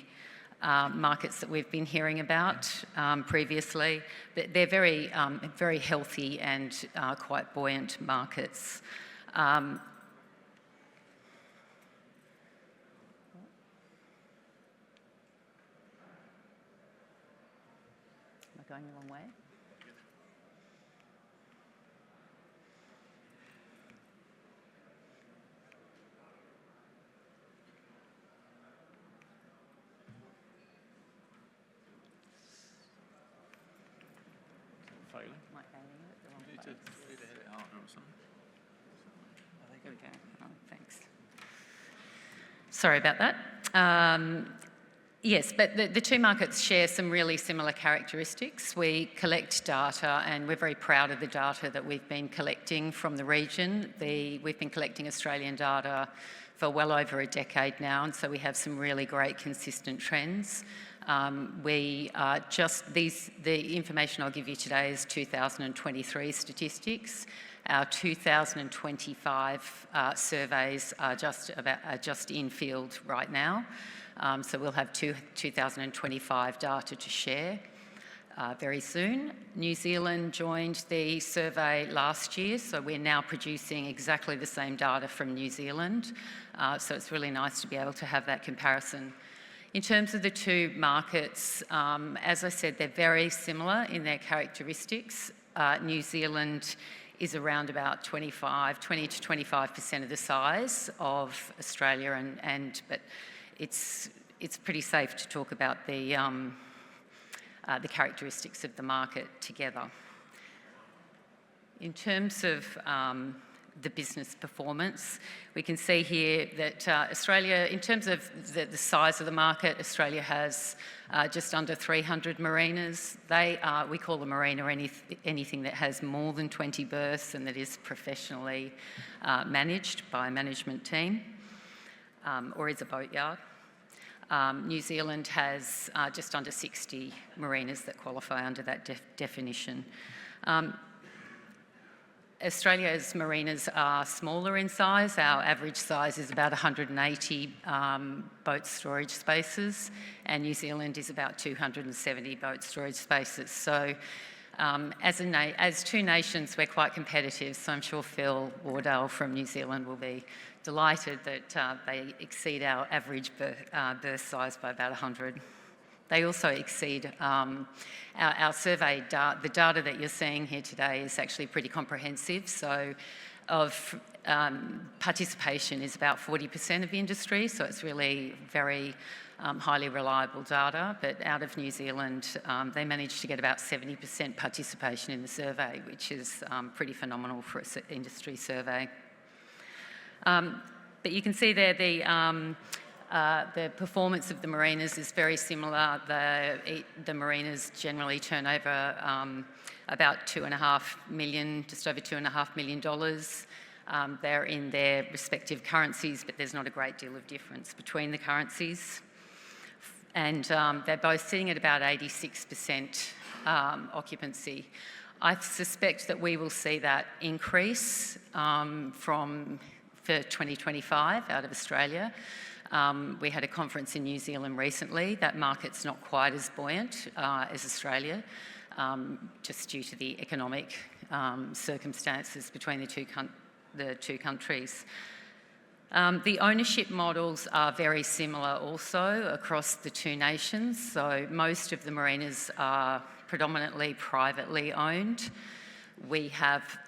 markets that we've been hearing about previously. They're very, very healthy and quite buoyant markets. Going the wrong way? Failing. Might be aiming it the wrong place. Either hit it harder or something. There we go. Oh, thanks. Sorry about that. Yes, but the two markets share some really similar characteristics. We collect data, and we're very proud of the data that we've been collecting from the region. We've been collecting Australian data for well over a decade now, and so we have some really great consistent trends. The information I'll give you today is 2023 statistics. Our 2025 surveys are just in field right now. So we'll have 2025 data to share very soon. New Zealand joined the survey last year, so we're now producing exactly the same data from New Zealand. So it's really nice to be able to have that comparison. In terms of the two markets, as I said, they're very similar in their characteristics. New Zealand is around about 20 to 25% of the size of Australia, but it's pretty safe to talk about the characteristics of the market together. In terms of the business performance, we can see here that Australia, in terms of the size of the market, Australia has just under 300 marinas. We call a marina anything that has more than 20 berths and that is professionally managed by a management team, or is a boatyard. New Zealand has just under 60 marinas that qualify under that definition. Australia's marinas are smaller in size. Our average size is about 180 boat storage spaces, and New Zealand is about 270 boat storage spaces. So as two nations, we're quite competitive, so I'm sure Phil Wardale from New Zealand will be delighted that they exceed our average berth size by about 100. They also exceed our survey data. The data that you're seeing here today is actually pretty comprehensive. So participation is about 40% of the industry, so it's really very highly reliable data. But out of New Zealand, they managed to get about 70% participation in the survey, which is pretty phenomenal for an industry survey. But you can see there the performance of the marinas is very similar. The marinas generally turn over about $2.5 million, just over $2.5 million. They're in their respective currencies, but there's not a great deal of difference between the currencies. And they're both sitting at about 86% occupancy. I suspect that we will see that increase for 2025 out of Australia. We had a conference in New Zealand recently. That market's not quite as buoyant as Australia, just due to the economic circumstances between the two countries. The ownership models are very similar also across the two nations. So most of the marinas are predominantly privately owned. We have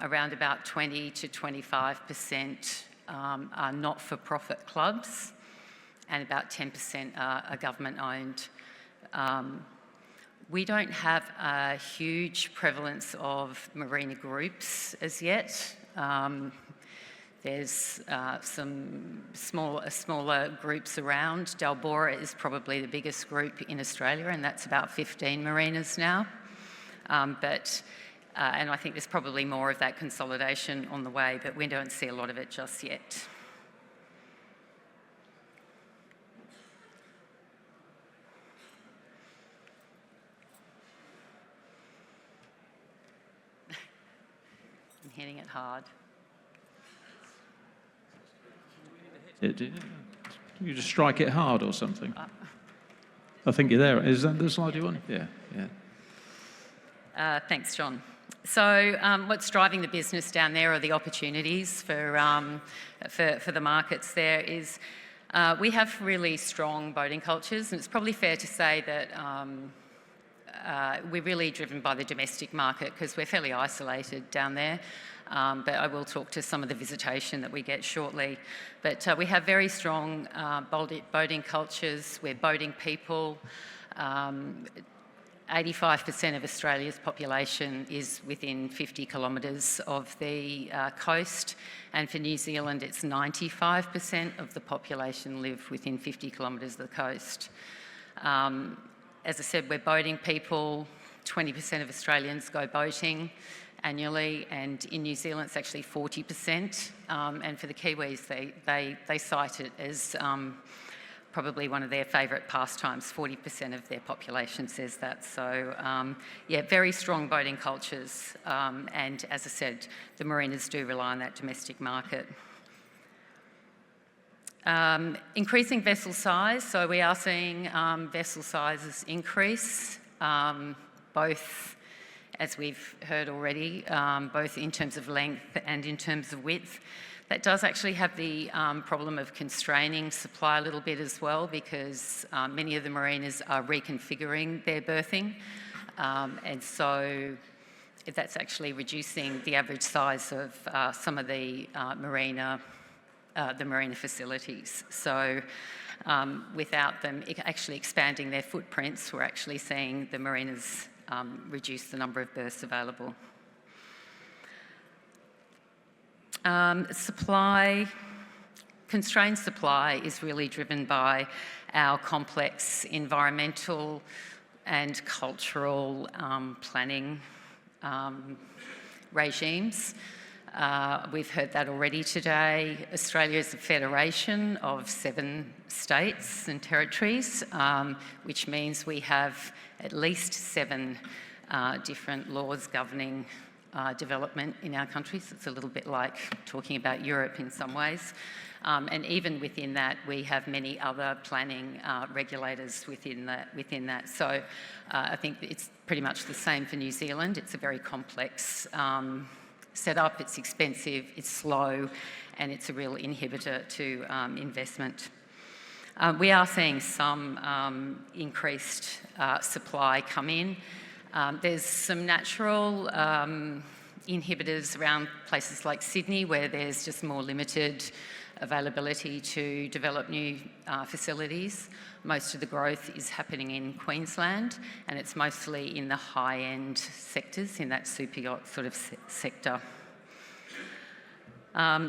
around about 20 to 25% are not-for-profit clubs, and about 10% are government-owned. We don't have a huge prevalence of marina groups as yet. There's some smaller groups around. Dalbora is probably the biggest group in Australia, and that's about 15 marinas now. And I think there's probably more of that consolidation on the way, but we don't see a lot of it just yet. I'm hitting it hard. You just strike it hard or something? I think you're there. Is that the slide you want? Yeah. Thanks, John. So what's driving the business down there, or the opportunities for the markets there, is we have really strong boating cultures, and it's probably fair to say that we're really driven by the domestic market because we're fairly isolated down there. But I will talk to some of the visitation that we get shortly. But we have very strong boating cultures. We're boating people. 85% of Australia's population is within 50 kilometres of the coast, and for New Zealand it's 95% of the population live within 50 kilometres of the coast. As I said, we're boating people. 20% of Australians go boating annually, and in New Zealand it's actually 40%. And for the Kiwis, they cite it as probably one of their favourite pastimes. 40% of their population says that. So yeah, very strong boating cultures. And as I said, the marinas do rely on that domestic market. Increasing vessel size. So we are seeing vessel sizes increase, both, as we've heard already, both in terms of length and in terms of width. That does actually have the problem of constraining supply a little bit as well, because many of the marinas are reconfiguring their berthing. And so that's actually reducing the average size of some of the marina facilities. So without them actually expanding their footprints, we're actually seeing the marinas reduce the number of berths available. Constrained supply is really driven by our complex environmental and cultural planning regimes. We've heard that already today. Australia is a federation of 7 states and territories, which means we have at least 7 different laws governing development in our countries. It's a little bit like talking about Europe in some ways. And even within that, we have many other planning regulators within that. So I think it's pretty much the same for New Zealand. It's a very complex setup, it's expensive, it's slow, and it's a real inhibitor to investment. We are seeing some increased supply come in. There's some natural inhibitors around places like Sydney, where there's just more limited availability to develop new facilities. Most of the growth is happening in Queensland, and it's mostly in the high-end sectors, in that super yacht sort of sector.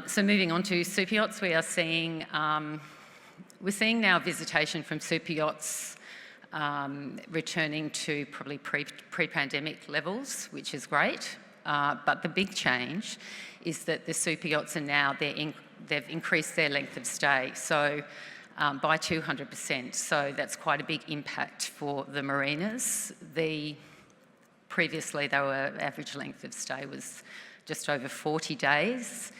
So moving on to super yachts, we're seeing now visitation from super yachts returning to probably pre-pandemic levels, which is great. But the big change is that the super yachts are now, they've increased their length of stay, so by 200%. So that's quite a big impact for the marinas. Previously, their average length of stay was just over 40 days,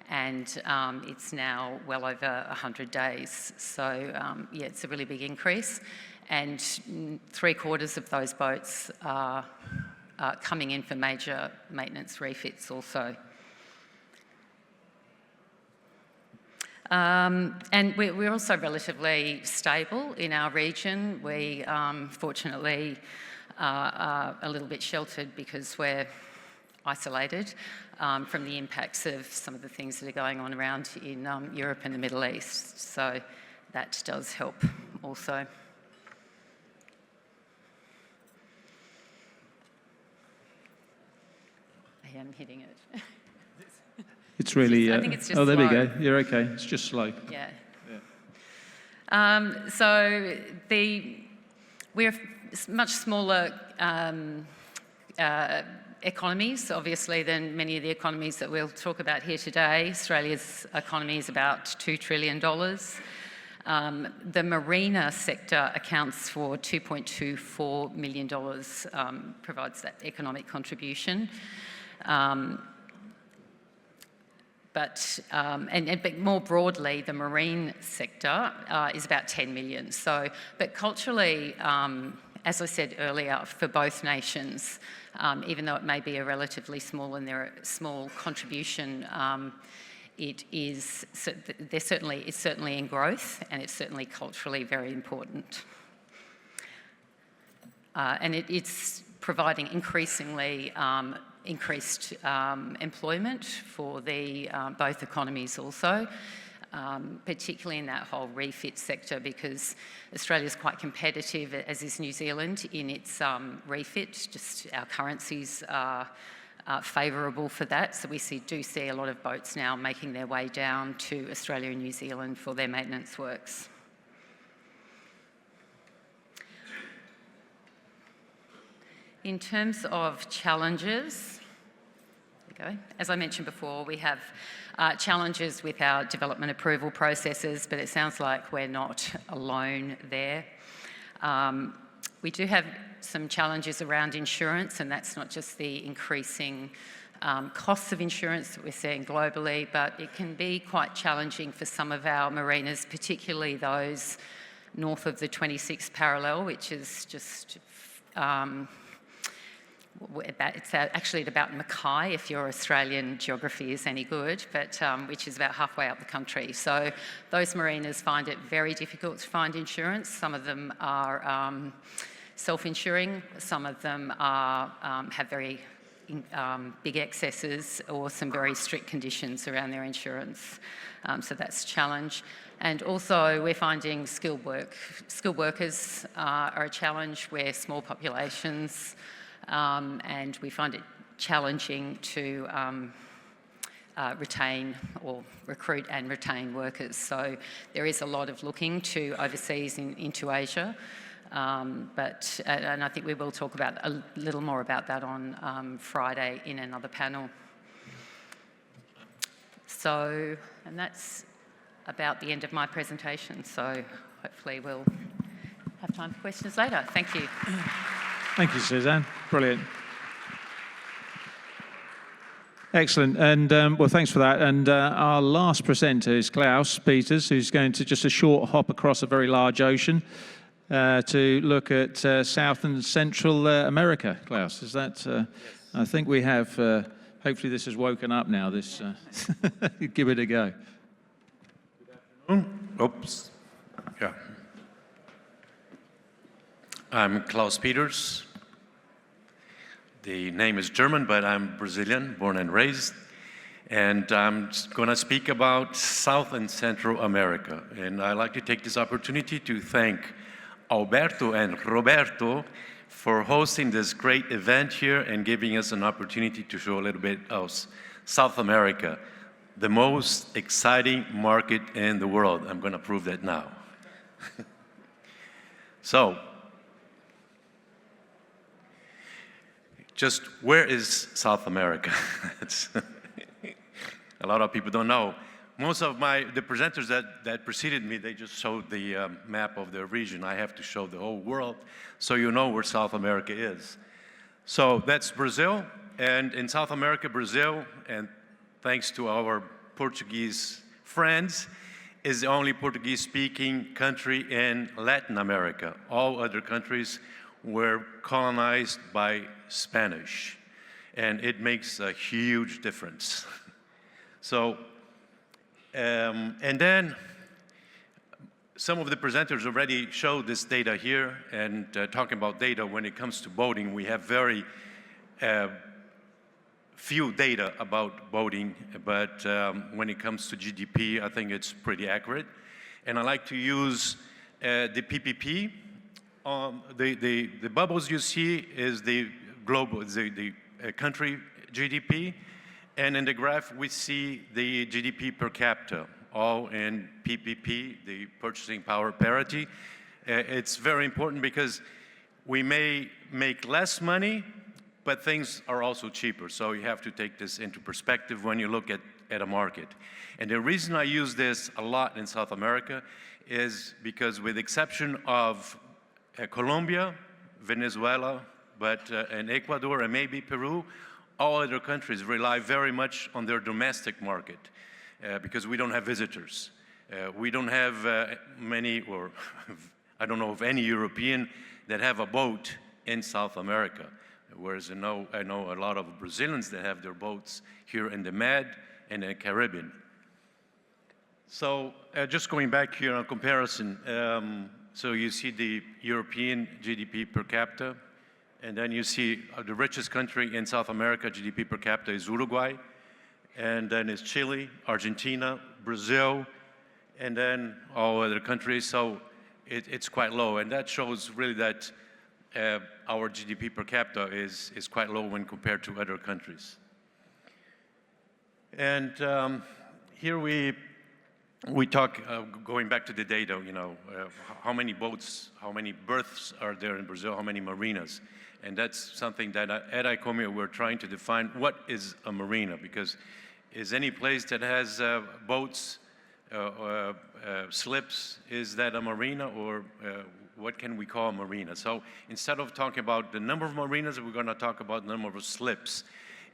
and it's now well over 100 days. So yeah, it's a really big increase. And 3/4 of those boats are coming in for major maintenance refits also. And we're also relatively stable in our region. We fortunately are a little bit sheltered because we're isolated from the impacts of some of the things that are going on around in Europe and the Middle East. So that does help also. I am hitting it. It's really... I think it's just oh, there slow. we go. You're okay. It's just slow. Yeah. So we're much smaller economies, obviously, than many of the economies that we'll talk about here today. Australia's economy is about $2 trillion. The marina sector accounts for $2.24 million, provides that economic contribution. But more broadly, the marine sector is about 10 million. So, but culturally, as I said earlier, for both nations, even though it may be a relatively small contribution, it's certainly in growth, and it's certainly culturally very important. And it's providing increasingly increased employment for both economies also, particularly in that whole refit sector, because Australia is quite competitive, as is New Zealand, in its refit. Just our currencies are favourable for that, so we do see a lot of boats now making their way down to Australia and New Zealand for their maintenance works. In terms of challenges, there we go. As I mentioned before, we have challenges with our development approval processes, but it sounds like we're not alone there. We do have some challenges around insurance, and that's not just the increasing costs of insurance that we're seeing globally, but it can be quite challenging for some of our marinas, particularly those north of the 26th parallel, which is just... it's actually at about Mackay, if your Australian geography is any good, but which is about halfway up the country. So those marinas find it very difficult to find insurance. Some of them are self-insuring, some of them have very big excesses or some very strict conditions around their insurance. So that's a challenge. And also we're finding skilled workers are a challenge. We're small populations, and we find it challenging to retain or recruit and retain workers. So there is a lot of looking to overseas into Asia. And I think we will talk about a little more about that on Friday in another panel. So, and that's about the end of my presentation. So hopefully we'll have time for questions later. Thank you. Thank you, Suzanne. Brilliant. Excellent, and well, thanks for that. And our last presenter is Klaus Peters, who's going to just a short hop across a very large ocean to look at South and Central America. Klaus, is that? Yes. I think we have. Hopefully, this has woken up now. This, give it a go. Good afternoon. Oops. Yeah. I'm Klaus Peters. The name is German, but I'm Brazilian, born and raised. And I'm going to speak about South and Central America. And I'd like to take this opportunity to thank Alberto and Roberto for hosting this great event here and giving us an opportunity to show a little bit of South America, the most exciting market in the world. I'm going to prove that now. So, just where is South America? A lot of people don't know. Most of the presenters that preceded me, they just showed the map of the region. I have to show the whole world so you know where South America is. So that's Brazil, and in South America, Brazil, and thanks to our Portuguese friends, is the only Portuguese-speaking country in Latin America. All other countries were colonized by Spanish, and it makes a huge difference. So, and then some of the presenters already showed this data here, and talking about data, when it comes to boating, we have very few data about boating, but when it comes to GDP, I think it's pretty accurate. And I like to use the PPP. The bubbles you see is the global, the country GDP, and in the graph we see the GDP per capita, all in PPP, the purchasing power parity. It's very important because we may make less money, but things are also cheaper. So you have to take this into perspective when you look at a market. And the reason I use this a lot in South America is because, with the exception of Colombia, Venezuela, and Ecuador, and maybe Peru, all other countries rely very much on their domestic market because we don't have visitors. We don't have many, or I don't know of any European that have a boat in South America, whereas I know a lot of Brazilians that have their boats here in the Med and the Caribbean. So just going back here on comparison, so you see the European GDP per capita, and then you see the richest country in South America, GDP per capita, is Uruguay, and then is Chile, Argentina, Brazil, and then all other countries. So it's quite low, and that shows really that our GDP per capita is quite low when compared to other countries. And here we talk, going back to the data, you know, how many boats, how many berths are there in Brazil, how many marinas? And that's something that at ICOMIA we're trying to define. What is a marina? Because is any place that has boats, slips, is that a marina, or what can we call a marina? So instead of talking about the number of marinas, we're going to talk about the number of slips.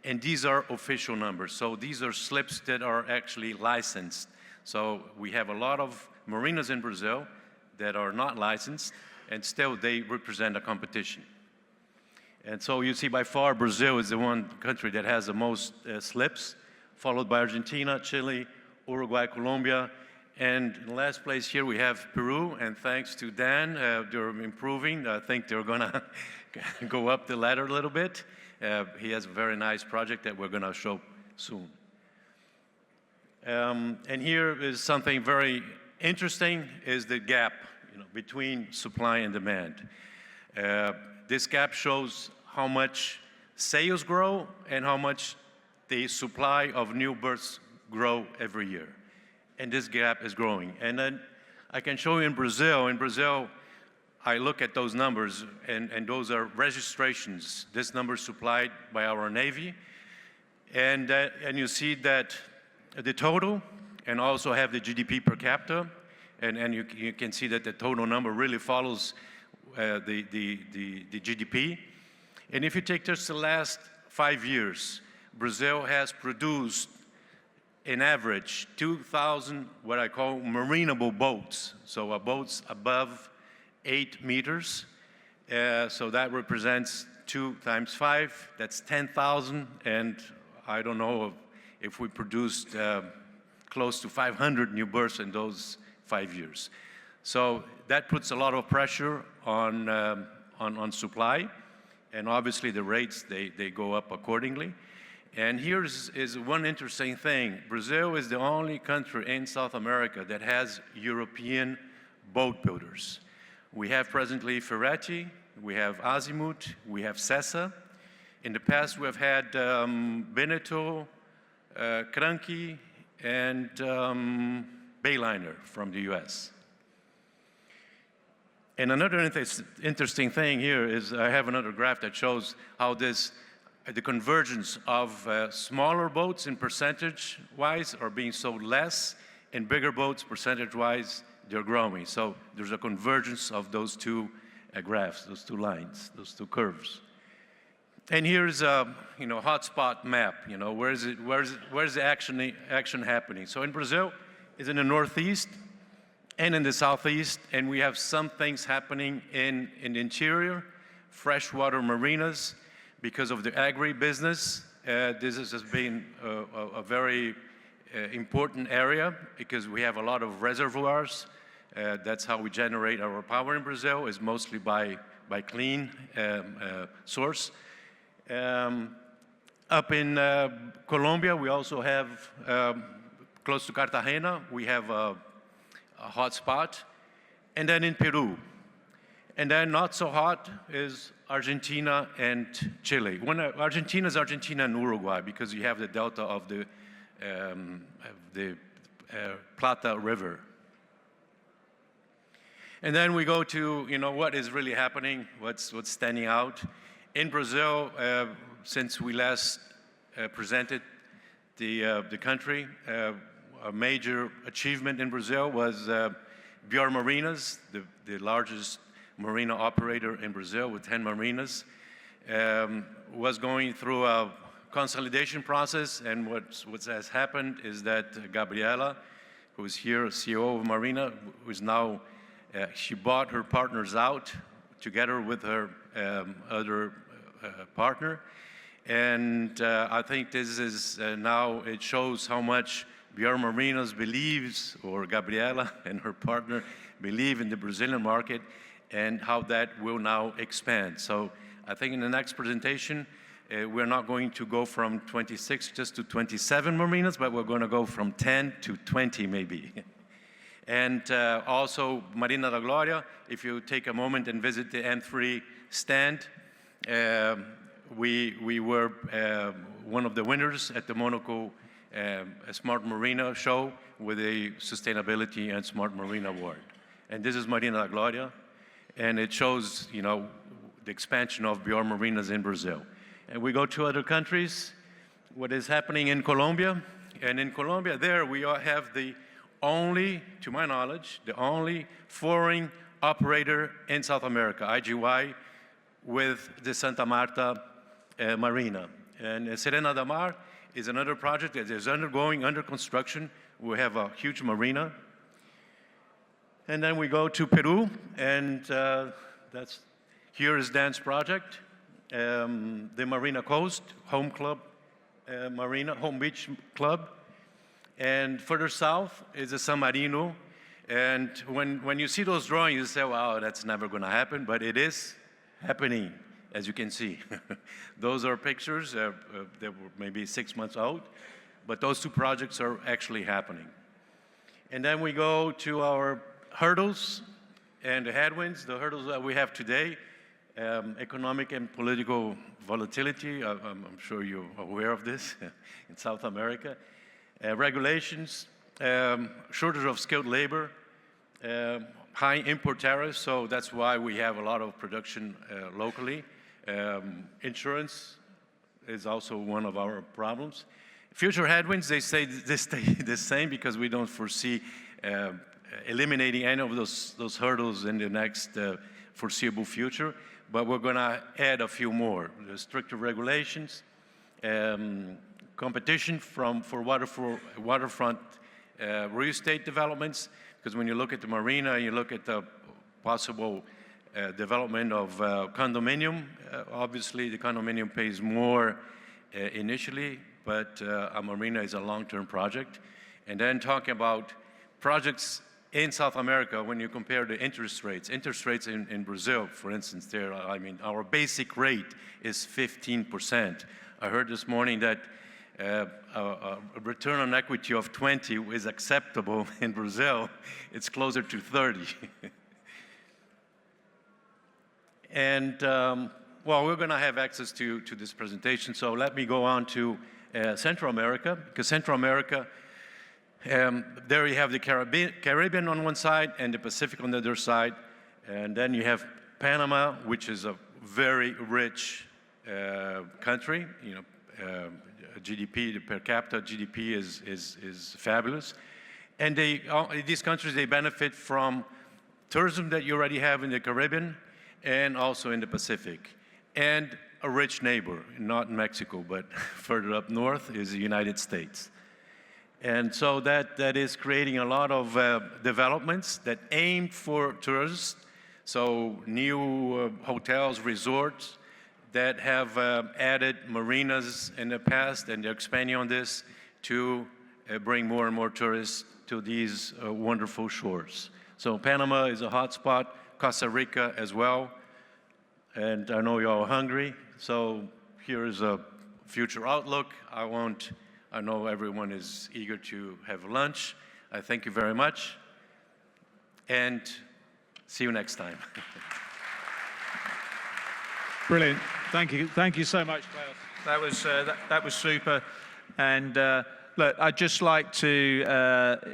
And these are official numbers. So these are slips that are actually licensed. So we have a lot of marinas in Brazil that are not licensed, and still they represent a competition. And so you see, by far, Brazil is the one country that has the most slips, followed by Argentina, Chile, Uruguay, Colombia. And in the last place here, we have Peru, and thanks to Dan, they're improving. I think they're gonna go up the ladder a little bit. He has a very nice project that we're going to show soon. And here is something very interesting, is the gap between supply and demand. This gap shows how much sales grow and how much the supply of new berths grow every year. And this gap is growing. And then I can show you in Brazil. In Brazil, I look at those numbers, and those are registrations. This number is supplied by our Navy. And you see that the total, and also have the GDP per capita, and you can see that the total number really follows the GDP. And if you take just the last 5 years, Brazil has produced, in average, 2,000 what I call marinable boats. So boats above 8 meters. So that represents 2 times 5, that's 10,000. And I don't know if we produced close to 500 new berths in those 5 years. So that puts a lot of pressure on supply. And obviously the rates, they go up accordingly. And here's one interesting thing. Brazil is the only country in South America that has European boat builders. We have presently Ferretti, we have Azimut, we have Cesare. In the past, we have had Beneteau, Cranky, and Bayliner from the US. And another interesting thing here is I have another graph that shows how the convergence of smaller boats in percentage-wise are being sold less, and bigger boats percentage-wise, they're growing. So there's a convergence of those two graphs, those two lines, those two curves. And here's a hotspot map. Where's the action happening? So in Brazil, it's in the northeast and in the southeast, and we have some things happening in the interior, freshwater marinas, because of the agribusiness. This has been a very important area because we have a lot of reservoirs. That's how we generate our power in Brazil, is mostly by clean source. Up in Colombia, we also have, close to Cartagena, we have a hot spot. And then in Peru. And then not so hot is Argentina and Chile. Argentina is Argentina and Uruguay because you have the delta of the Plata River. And then we go to, what is really happening, what's standing out. In Brazil, since we last presented the country, a major achievement in Brazil was Wearth Marinas, the largest marina operator in Brazil with 10 marinas, was going through a consolidation process. And what has happened is that Gabriela, who is here, CEO of Marina, who is now, she bought her partners out together with her other partner. And I think this is now, it shows how much Wearth Marinas believes, or Gabriela and her partner believe in the Brazilian market, and how that will now expand. So I think in the next presentation, we're not going to go from 26 just to 27 marinas, but we're going to go from 10 to 20 maybe. And also Marina da Glória, if you take a moment and visit the M3 stand, we were one of the winners at the Monaco Smart Marina show with a Sustainability and Smart Marina Award. And this is Marina da Glória. And it shows, the expansion of Wearth Marinas in Brazil. And we go to other countries, what is happening in Colombia. And in Colombia, there we have the only, to my knowledge, the only foreign operator in South America, IGY, with the Santa Marta Marina. And Serena da Mar is another project that is under construction. We have a huge marina. And then we go to Peru, and here is Dan's project, the Marina Coast, home club, home beach club. And further south is the San Marino. And when you see those drawings, you say, wow, that's never going to happen, but it is happening. as you can see. Those are pictures that were maybe 6 months out, but those two projects are actually happening. And then we go to our hurdles and the headwinds, the hurdles that we have today, economic and political volatility. I'm sure you're aware of this in South America. Regulations, shortage of skilled labor, high import tariffs, so that's why we have a lot of production locally. Insurance is also one of our problems. Future headwinds, they stay the same because we don't foresee eliminating any of those hurdles in the next foreseeable future, but we're going to add a few more. The stricter regulations, competition for waterfront real estate developments, because when you look at the marina, you look at the possible development of condominium, obviously the condominium pays more initially, but a marina is a long-term project. And then talking about projects in South America, when you compare the interest rates in Brazil, for instance, there, I mean, our basic rate is 15%. I heard this morning that a return on equity of 20 is acceptable in Brazil. It's closer to 30. And, well, we're going to have access to this presentation, so let me go on to Central America, because Central America, there you have the Caribbean on one side and the Pacific on the other side. And then you have Panama, which is a very rich country. You know, GDP, the per capita GDP is fabulous. And these countries, they benefit from tourism that you already have in the Caribbean and also in the Pacific. And a rich neighbor, not in Mexico, but further up north is the United States. And so that is creating a lot of developments that aim for tourists. So new hotels, resorts that have added marinas in the past, and they're expanding on this to bring more and more tourists to these wonderful shores. So Panama is a hot spot, Costa Rica as well. And I know you're all hungry, so here is a future outlook. I know everyone is eager to have lunch. I thank you very much, and see you next time. Brilliant. Thank you so much, Klaus. That was super. And look, I'd just like to,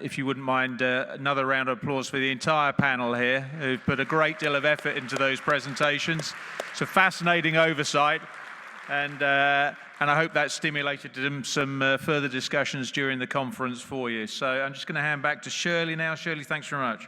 if you wouldn't mind, another round of applause for the entire panel here, who've put a great deal of effort into those presentations. It's a fascinating oversight, and I hope that stimulated some further discussions during the conference for you. So I'm just going to hand back to Shirley now. Shirley, thanks very much.